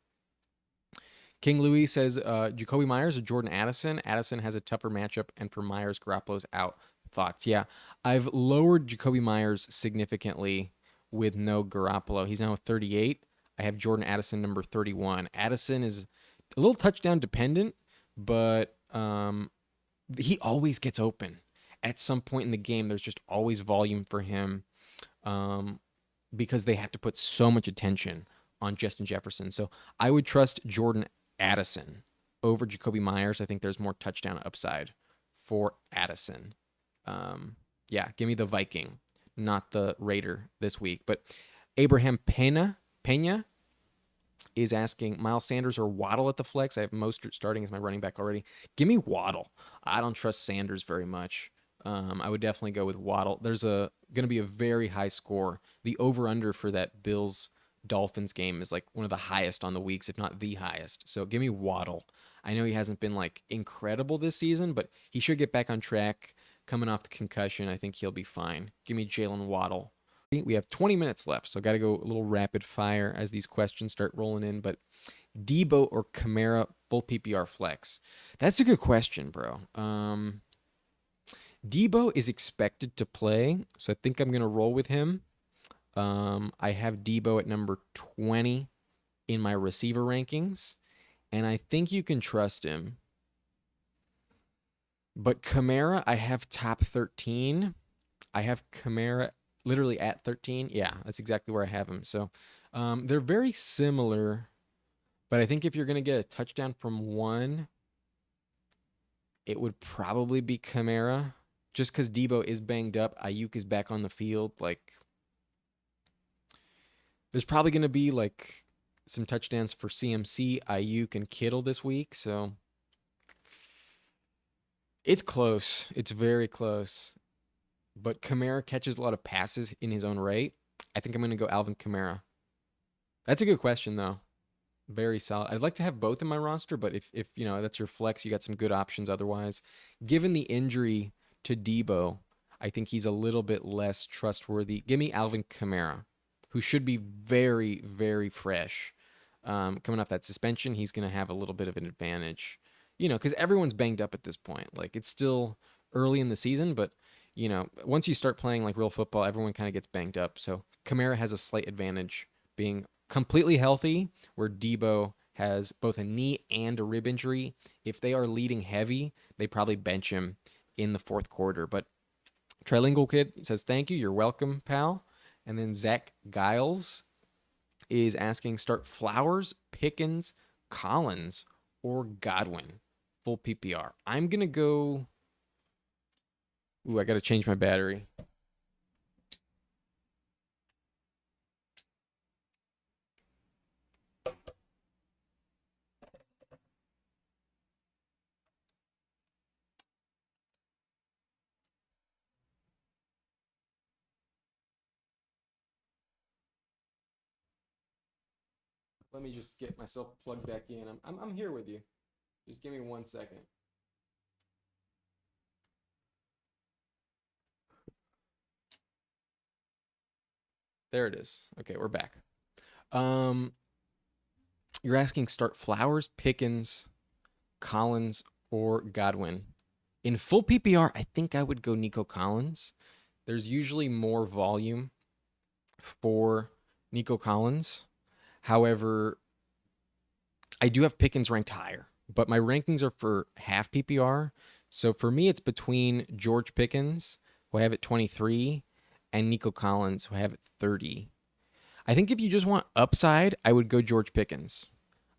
King Louis says Jacoby Myers or Jordan Addison. Addison has a tougher matchup, and for Myers, Garoppolo's out. Thoughts? Yeah, I've lowered Jacoby Myers significantly with no Garoppolo. He's now 38. I have Jordan Addison number 31. Addison is a little touchdown dependent, but he always gets open. At some point in the game, there's just always volume for him because they have to put so much attention on Justin Jefferson. So I would trust Jordan Addison over Jacoby Myers. I think there's more touchdown upside for Addison. Yeah, give me the Viking, not the Raider this week. But Abraham Pena is asking Miles Sanders or Waddle at the flex. I have Mostert starting as my running back already. Give me Waddle. I don't trust Sanders very much. I would definitely go with Waddle. There's going to be a very high score. The over-under for that Bills-Dolphins game is like one of the highest on the weeks, if not the highest. So give me Waddle. I know he hasn't been like incredible this season, but he should get back on track. Coming off the concussion, I think he'll be fine. Give me Jalen Waddle. We have 20 minutes left, so got to go a little rapid fire as these questions start rolling in. But Debo or Kamara full PPR flex? That's a good question, bro. Debo is expected to play, so I think I'm going to roll with him. I have Debo at number 20 in my receiver rankings, and I think you can trust him. But Kamara, I have top 13. I have Kamara literally at 13. Yeah, that's exactly where I have him. So they're very similar, but I think if you're going to get a touchdown from one, it would probably be Kamara. Just because Debo is banged up, Ayuk is back on the field. Like, there's probably going to be like some touchdowns for CMC, Ayuk, and Kittle this week. So it's close. It's very close. But Kamara catches a lot of passes in his own right. I think I'm going to go Alvin Kamara. That's a good question, though. Very solid. I'd like to have both in my roster, but if you know that's your flex, you got some good options otherwise. Given the injury to Debo, I think he's a little bit less trustworthy. Give me Alvin Kamara, who should be very, very fresh. Coming off that suspension, he's going to have a little bit of an advantage. You know, because everyone's banged up at this point. Like, it's still early in the season, but, you know, once you start playing like real football, everyone kind of gets banged up. So Kamara has a slight advantage being completely healthy, where Debo has both a knee and a rib injury. If they are leading heavy, they probably bench him in the fourth quarter. But Trilingual Kid says, thank you. You're welcome, pal. And then Zach Giles is asking, start Flowers, Pickens, Collins, or Godwin. Full PPR. I'm going to go... Ooh, I got to change my battery. Let me just get myself plugged back in. I'm here with you. Just give me 1 second. There it is. Okay, we're back. You're asking start Flowers, Pickens, Collins, or Godwin. In full PPR, I think I would go Nico Collins. There's usually more volume for Nico Collins. However, I do have Pickens ranked higher, but my rankings are for half PPR. So for me, it's between George Pickens, who I have at 23, and Nico Collins, who I have at 30. I think if you just want upside, I would go George Pickens.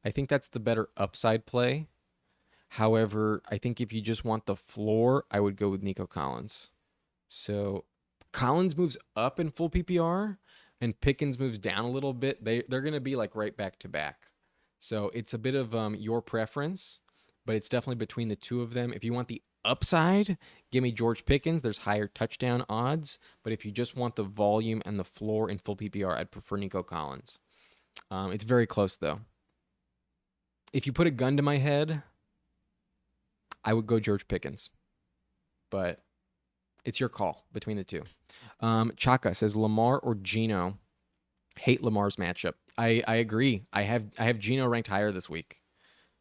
I think that's the better upside play. However, I think if you just want the floor, I would go with Nico Collins. So Collins moves up in full PPR, and Pickens moves down a little bit, they're going to be like right back to back. So it's a bit of your preference, but it's definitely between the two of them. If you want the upside, give me George Pickens. There's higher touchdown odds. But if you just want the volume and the floor in full PPR, I'd prefer Nico Collins. It's very close, though. If you put a gun to my head, I would go George Pickens. But it's your call between the two. Chaka says Lamar or Geno. Hate Lamar's matchup. I agree. I have Geno ranked higher this week.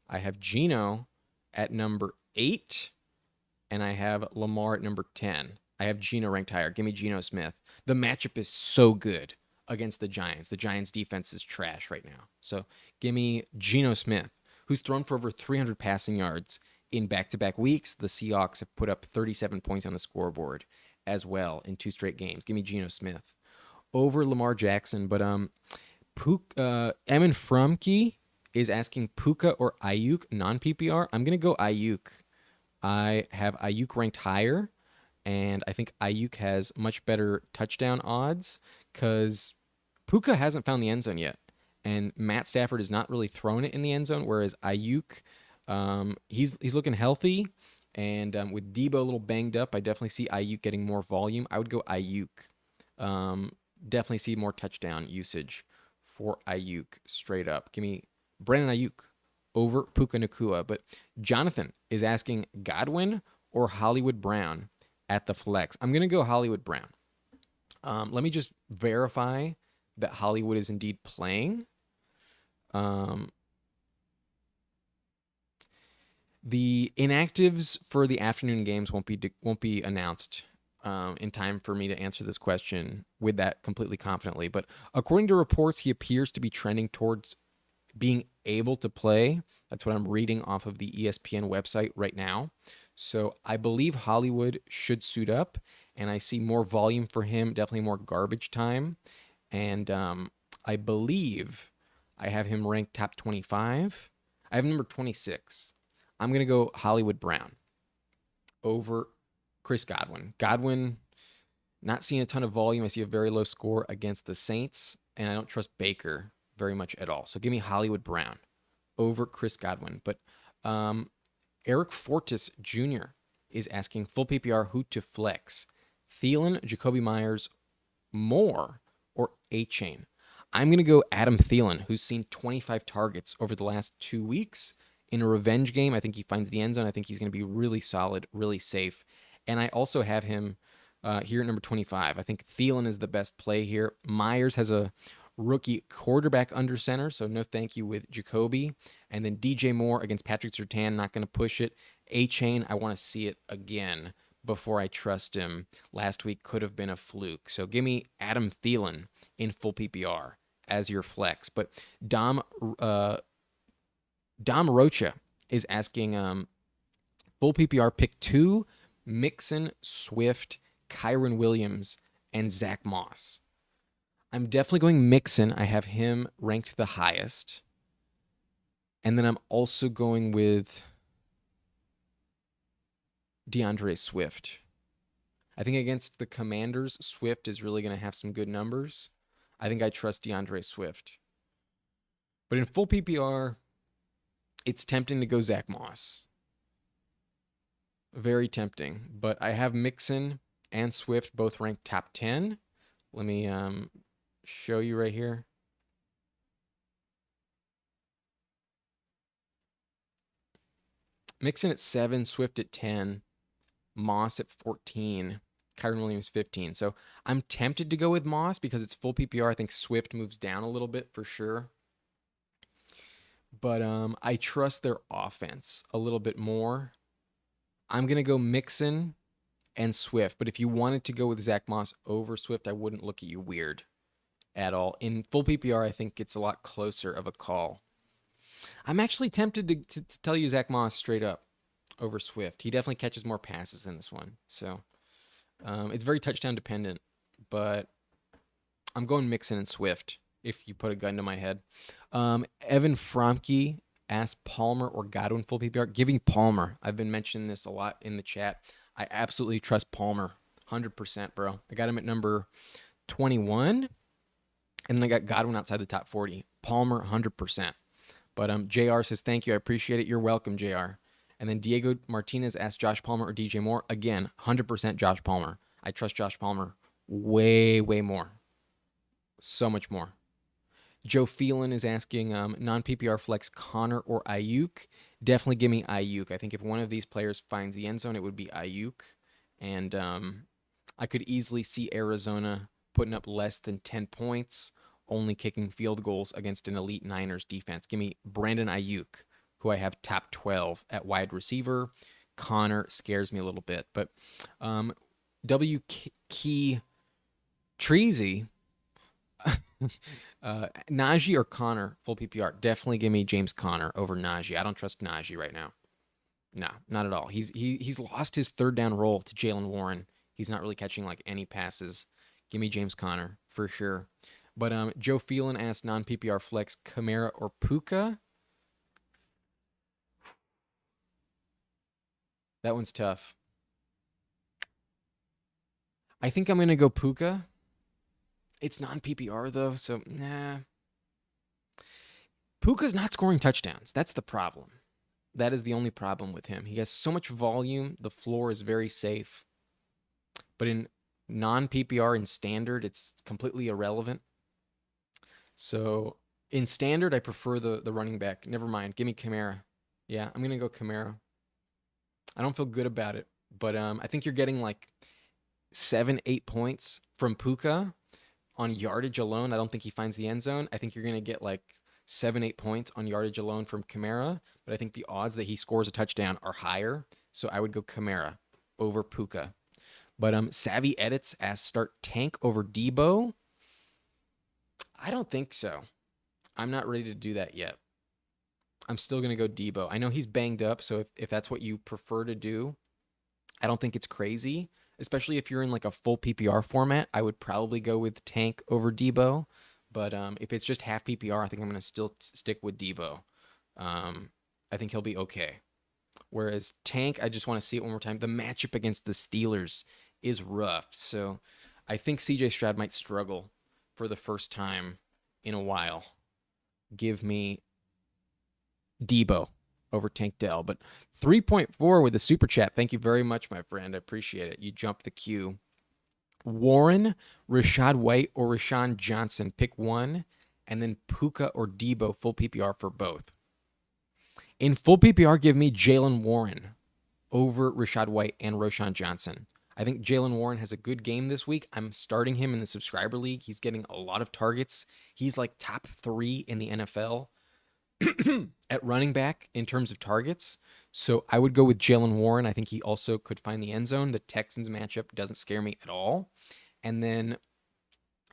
I have Geno at number 8, and I have Lamar at number 10. I have Geno ranked higher. Give me Geno Smith. The matchup is so good against the Giants. The Giants' defense is trash right now. So give me Geno Smith, who's thrown for over 300 passing yards in back-to-back weeks. The Seahawks have put up 37 points on the scoreboard as well in 2 straight games. Give me Geno Smith over Lamar Jackson. But Emin Frumke is asking Puka or Ayuk non-PPR. I'm going to go Ayuk. I have Ayuk ranked higher, and I think Ayuk has much better touchdown odds because Puka hasn't found the end zone yet, and Matt Stafford has not really thrown it in the end zone, whereas Ayuk, he's looking healthy, and with Debo a little banged up, I definitely see Ayuk getting more volume. I would go Ayuk. Definitely see more touchdown usage for Ayuk straight up. Give me Brandon Ayuk over Puka Nacua. But Jonathan is asking Godwin or Hollywood Brown at the flex. I'm going to go Hollywood Brown. Let me just verify that Hollywood is indeed playing. The inactives for the afternoon games won't be announced in time for me to answer this question with that completely confidently. But according to reports, he appears to be trending towards being able to play. That's what I'm reading off of the ESPN website right now. So I believe Hollywood should suit up, and I see more volume for him, definitely more garbage time. And I believe I have him ranked top 25. I have number 26. I'm going to go Hollywood Brown over Chris Godwin. Godwin, not seeing a ton of volume. I see a very low score against the Saints, and I don't trust Baker very much at all. So give me Hollywood Brown over Chris Godwin. But Eric Fortis Jr. is asking full PPR who to flex. Thielen, Jacoby Myers, Moore, or A-Chain. I'm going to go Adam Thielen, who's seen 25 targets over the last 2 weeks. In a revenge game, I think he finds the end zone. I think he's going to be really solid, really safe. And I also have him here at number 25. I think Thielen is the best play here. Myers has a rookie quarterback under center, so no thank you with Jacoby. And then DJ Moore against Patrick Surtain, not going to push it. A-Chain, I want to see it again before I trust him. Last week could have been a fluke. So give me Adam Thielen in full PPR as your flex. But Dom Rocha is asking full PPR pick 2, Mixon, Swift, Kyron Williams, and Zach Moss. I'm definitely going Mixon. I have him ranked the highest. And then I'm also going with DeAndre Swift. I think against the Commanders, Swift is really going to have some good numbers. I think I trust DeAndre Swift. But in full PPR, it's tempting to go Zach Moss. Very tempting. But I have Mixon and Swift both ranked top 10. Let me show you right here. Mixon at 7, Swift at 10, Moss at 14, Kyron Williams 15. So I'm tempted to go with Moss because it's full PPR. I think Swift moves down a little bit for sure. But I trust their offense a little bit more. I'm going to go Mixon and Swift. But if you wanted to go with Zach Moss over Swift, I wouldn't look at you weird at all. In full PPR, I think it's a lot closer of a call. I'm actually tempted to tell you Zach Moss straight up over Swift. He definitely catches more passes in this one. So it's very touchdown dependent. But I'm going Mixon and Swift if you put a gun to my head. Evan Fromke asked Palmer or Godwin full PPR. Giving Palmer. I've been mentioning this a lot in the chat. I absolutely trust Palmer. 100%, bro. I got him at number 21. And then I got Godwin outside the top 40. Palmer, 100%. But JR says, thank you. I appreciate it. You're welcome, JR. And then Diego Martinez asked Josh Palmer or DJ Moore. Again, 100% Josh Palmer. I trust Josh Palmer way, way more. So much more. Joe Phelan is asking non-PPR flex Connor or Ayuk. Definitely give me Ayuk. I think if one of these players finds the end zone, it would be Ayuk. And I could easily see Arizona putting up less than 10 points, only kicking field goals against an elite Niners defense. Give me Brandon Ayuk, who I have top 12 at wide receiver. Connor scares me a little bit. But W. Key Treasy, Najee or Connor, full PPR. Definitely give me James Conner over Najee. I don't trust Najee right now. No, not at all. He's lost his third down role to Jalen Warren. He's not really catching like any passes. Give me James Conner for sure. But Joe Phelan asked non-PPR flex Kamara or Puka. That one's tough. I think I'm gonna go Puka. It's non-PPR though, so nah. Puka's not scoring touchdowns. That's the problem. That is the only problem with him. He has so much volume. The floor is very safe. But in non-PPR and standard, it's completely irrelevant. So in standard, I prefer the running back. Never mind. Give me Kamara. Yeah, I'm going to go Kamara. I don't feel good about it. But I think you're getting like 7-8 points from Puka on yardage alone. I don't think he finds the end zone. I think you're going to get like 7-8 points on yardage alone from Kamara. But I think the odds that he scores a touchdown are higher. So I would go Kamara over Puka. But Savvy Edits asks start Tank over Debo. I don't think so. I'm not ready to do that yet. I'm still going to go Debo. I know he's banged up, so if that's what you prefer to do, I don't think it's crazy. Especially if you're in like a full PPR format, I would probably go with Tank over Debo. But if it's just half PPR, I think I'm going to still stick with Debo. I think he'll be okay. Whereas Tank, I just want to see it one more time. The matchup against the Steelers is rough. So I think CJ Stroud might struggle for the first time in a while. Give me Debo over Tank Dell. But 3.4 with the super chat. Thank you very much, my friend. I appreciate it. You jumped the queue. Warren, Rashad White, or Rashawn Johnson. Pick one. And then Puka or Debo, full PPR for both. In full PPR, give me Jalen Warren over Rashad White and Rashawn Johnson. I think Jalen Warren has a good game this week. I'm starting him in the subscriber league. He's getting a lot of targets. He's like top 3 in the NFL at running back in terms of targets. So I would go with Jalen Warren. I think he also could find the end zone. The Texans matchup doesn't scare me at all. And then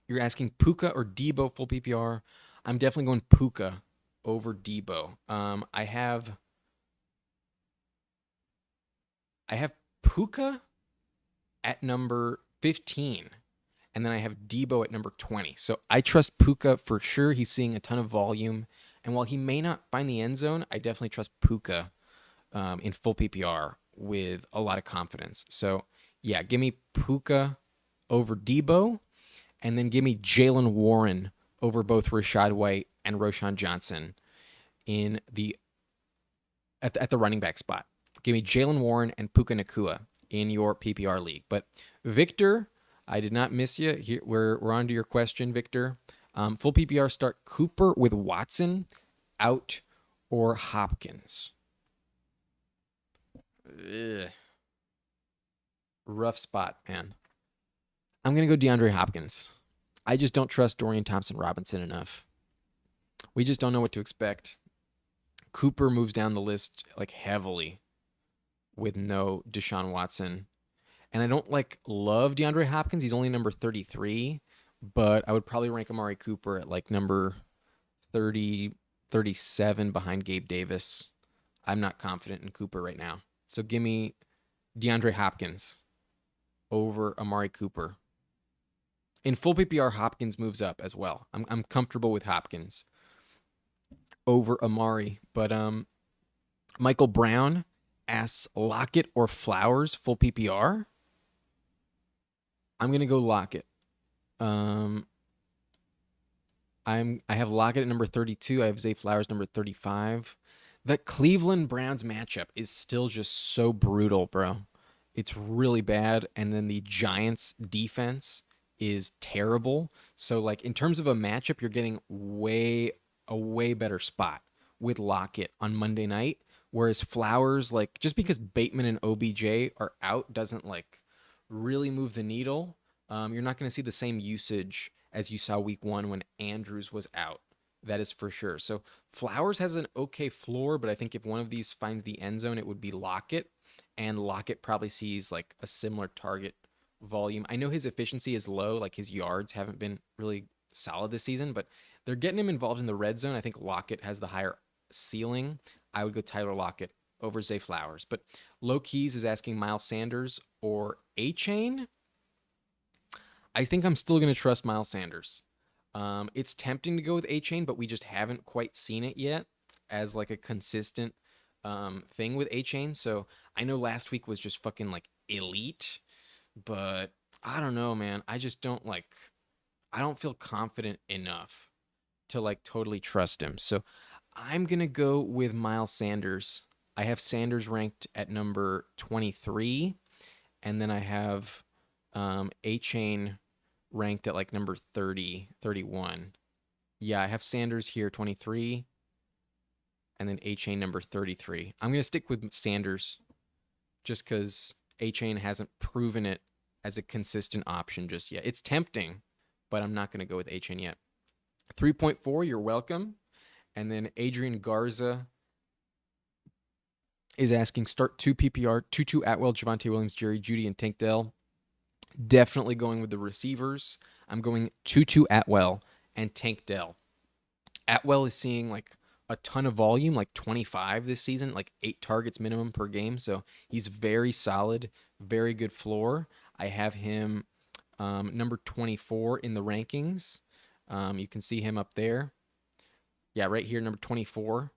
you're asking Puka or Debo full PPR. I'm definitely going Puka over Debo. I have Puka at number 15, and then I have Debo at number 20. So I trust Puka for sure. He's seeing a ton of volume, and while he may not find the end zone, I definitely trust Puka in full PPR with a lot of confidence. So yeah, give me Puka over Debo, and then give me Jalen Warren over both Rashad White and Rashawn Johnson in at the running back spot. Give me Jalen Warren and Puka Nacua in your PPR league. But Victor, I did not miss you. Here we're on to your question, Victor. Full PPR start Cooper with Watson out or Hopkins. Ugh. Rough spot, man. I'm going to go DeAndre Hopkins. I just don't trust Dorian Thompson-Robinson enough. We just don't know what to expect. Cooper moves down the list like heavily with no Deshaun Watson. And I don't love DeAndre Hopkins. He's only number 33, but I would probably rank Amari Cooper at like number 30, 37 behind Gabe Davis. I'm not confident in Cooper right now. So give me DeAndre Hopkins over Amari Cooper. In full PPR, Hopkins moves up as well. I'm comfortable with Hopkins over Amari. But Michael Brown asks Lockett or Flowers full PPR. I'm going to go Lockett. I have Lockett at number 32. I have Zay Flowers number 35. The Cleveland Browns matchup is still just so brutal, bro. It's really bad. And then the Giants defense is terrible. So like in terms of a matchup, you're getting a way better spot with Lockett on Monday night. Whereas Flowers, like just because Bateman and OBJ are out doesn't like really move the needle. You're not going to see the same usage as you saw week one when Andrews was out. That is for sure. So Flowers has an okay floor, but I think if one of these finds the end zone, it would be Lockett. And Lockett probably sees like a similar target volume. I know his efficiency is low, like his yards haven't been really solid this season, but they're getting him involved in the red zone. I think Lockett has the higher ceiling. I would go Tyler Lockett over Zay Flowers. But Low Keys is asking Miles Sanders or A Chain. I think I'm still going to trust Miles Sanders. It's tempting to go with A Chain, but we just haven't quite seen it yet as like a consistent thing with A Chain. So I know last week was just fucking like elite, but I don't know, man. I just don't like. I don't feel confident enough to like totally trust him. So I'm gonna go with Miles Sanders. I have Sanders ranked at number 23, and then I have A Chain ranked at like number 30, 31. Yeah, I have Sanders here 23 and then A Chain number 33. I'm going to stick with Sanders just cuz A Chain hasn't proven it as a consistent option just yet. It's tempting, but I'm not going to go with A Chain yet. 3.4, you're welcome. And then Adrian Garza is asking start 2 PPR, 2 Atwell, Javonte Williams, Jerry Jeudy, and Tank Dell. Definitely going with the receivers. I'm going 2 Atwell and Tank Dell. Atwell is seeing like a ton of volume, like 25 this season, like 8 targets minimum per game. So he's very solid, very good floor. I have him number 24 in the rankings. You can see him up there. Yeah, right here, number 24.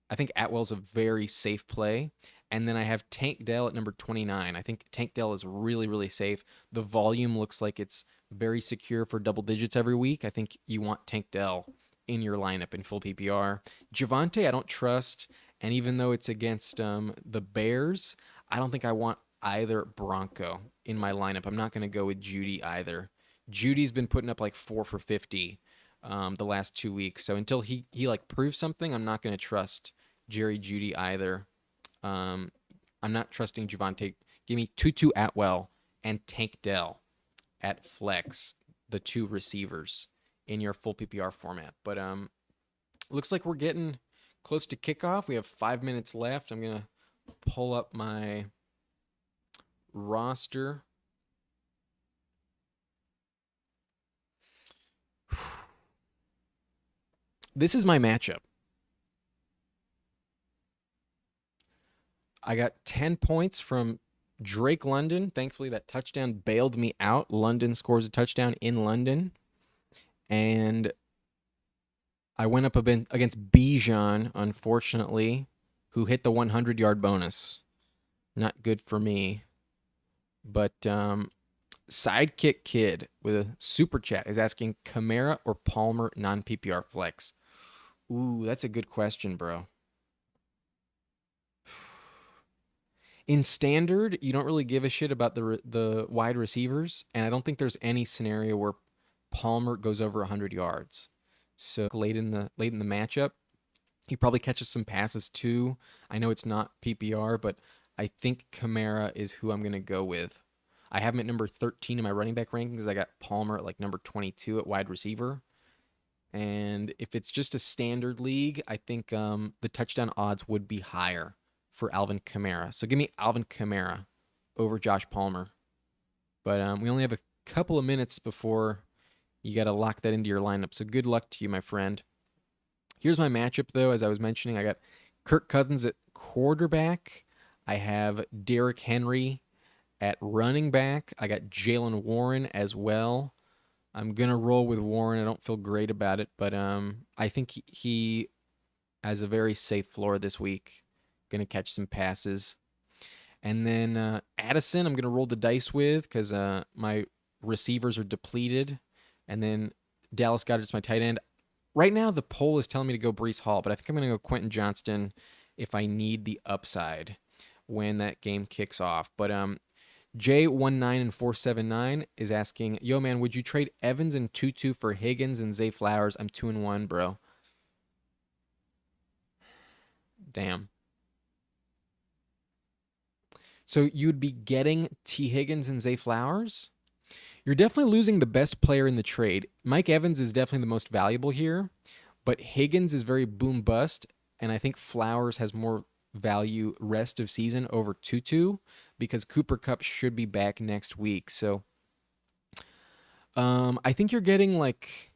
I think Atwell's a very safe play. And then I have Tank Dell at number 29. I think Tank Dell is really, really safe. The volume looks like it's very secure for double digits every week. I think you want Tank Dell in your lineup in full PPR. Javonte, I don't trust. And even though it's against the Bears, I don't think I want either Bronco in my lineup. I'm not going to go with Jeudy either. Judy's been putting up like 4 for 50 the last 2 weeks. So until he like proves something, I'm not going to trust Jerry Jeudy either. I'm not trusting Javonte. Give me Tutu Atwell and Tank Dell at flex, the 2 receivers in your full PPR format. But looks like we're getting close to kickoff. We have 5 minutes left. I'm gonna pull up my roster. This is my matchup. I got 10 points from Drake London. Thankfully, that touchdown bailed me out. London scores a touchdown in London. And I went up against Bijan, unfortunately, who hit the 100-yard bonus. Not good for me. But Sidekick Kid with a super chat is asking Kamara or Palmer non-PPR flex. Ooh, that's a good question, bro. In standard, you don't really give a shit about the wide receivers, and I don't think there's any scenario where Palmer goes over 100 yards. So late in the matchup, he probably catches some passes too. I know it's not PPR, but I think Kamara is who I'm going to go with. I have him at number 13 in my running back rankings. I got Palmer at like number 22 at wide receiver. And if it's just a standard league, I think the touchdown odds would be higher for Alvin Kamara. So give me Alvin Kamara over Josh Palmer. But we only have a couple of minutes before you got to lock that into your lineup. So good luck to you, my friend. Here's my matchup, though. As I was mentioning, I got Kirk Cousins at quarterback. I have Derrick Henry at running back. I got Jaylen Warren as well. I'm going to roll with Warren. I don't feel great about it, but I think he has a very safe floor this week. Going to catch some passes. And then Addison, I'm going to roll the dice with because my receivers are depleted. And then Dallas Goedert's my tight end. right now the poll is telling me to go Brees Hall, but I think I'm going to go Quentin Johnston if I need the upside when that game kicks off. But J19479 is asking, yo man, would you trade Evans and Tutu for Higgins and Zay Flowers? I'm 2-1, bro. Damn. So you'd be getting T. Higgins and Zay Flowers? You're definitely losing the best player in the trade. Mike Evans is definitely the most valuable here, but Higgins is very boom bust, and I think Flowers has more value rest of season over Tutu because Cooper Kupp should be back next week. So I think you're getting like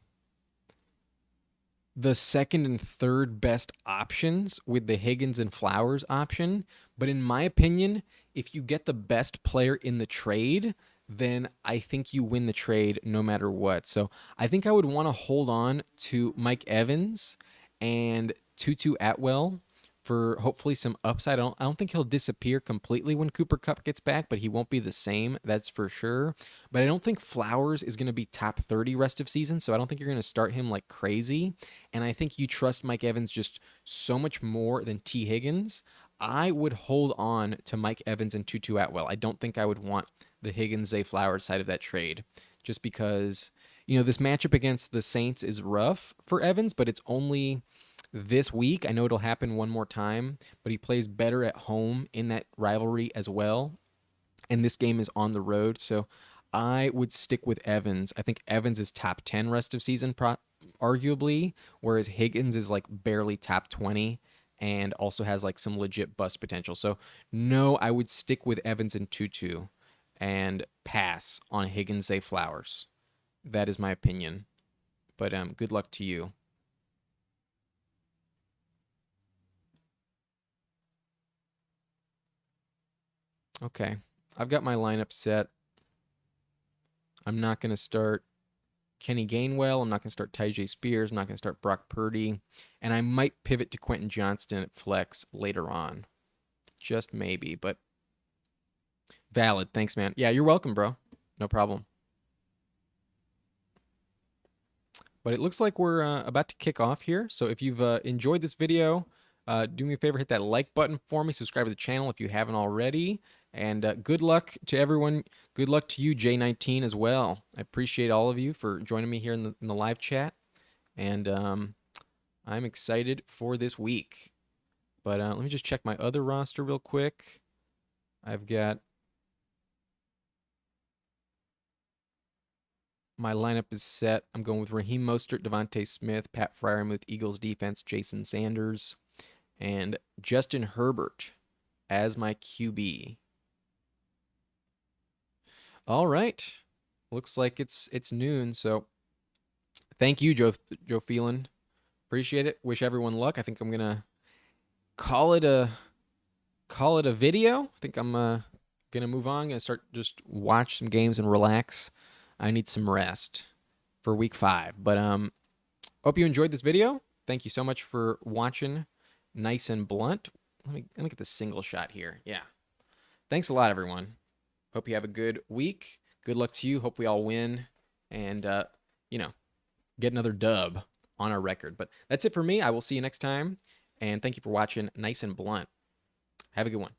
the second and third best options with the Higgins and Flowers option. But in my opinion, if you get the best player in the trade, then I think you win the trade no matter what. So I think I would want to hold on to Mike Evans and Tutu Atwell for hopefully some upside. I don't think he'll disappear completely when Cooper Kupp gets back, but he won't be the same, that's for sure. But I don't think Flowers is going to be top 30 rest of season, so I don't think you're going to start him like crazy. And I think you trust Mike Evans just so much more than T. Higgins. I would hold on to Mike Evans and Tutu Atwell. I don't think I would want the Higgins-Zay Flowers side of that trade just because, this matchup against the Saints is rough for Evans, but it's only this week. I know it'll happen one more time, but he plays better at home in that rivalry as well. And this game is on the road, so I would stick with Evans. I think Evans is top 10 rest of season, arguably, whereas Higgins is like barely top 20 and also has like some legit bust potential. So no, I would stick with Evans and Tutu and pass on Higgins, Zay Flowers. That is my opinion. But good luck to you. Okay, I've got my lineup set. I'm not going to start Kenny Gainwell. I'm not going to start Tyjae Spears. I'm not going to start Brock Purdy. And I might pivot to Quentin Johnston at flex later on. Just maybe, but valid. Thanks, man. Yeah, you're welcome, bro. No problem. But it looks like we're about to kick off here. So if you've enjoyed this video, do me a favor, hit that like button for me. Subscribe to the channel if you haven't already. And good luck to everyone. Good luck to you, J19, as well. I appreciate all of you for joining me here in the live chat. And I'm excited for this week. But let me just check my other roster real quick. I've got my lineup is set. I'm going with Raheem Mostert, Devontae Smith, Pat Freiermuth, Eagles defense, Jason Sanders, and Justin Herbert as my QB. All right. Looks like it's noon, so thank you, Joe Phelan. Appreciate it. Wish everyone luck. I think I'm gonna call it a video. I think I'm gonna move on. Gonna start just watch some games and relax. I need some rest for week 5. But hope you enjoyed this video. Thank you so much for watching. Nice and blunt. Let me get the single shot here. Yeah. Thanks a lot, everyone. Hope you have a good week. Good luck to you. Hope we all win and get another dub on our record. But that's it for me. I will see you next time. And thank you for watching Nice and Blunt. Have a good one.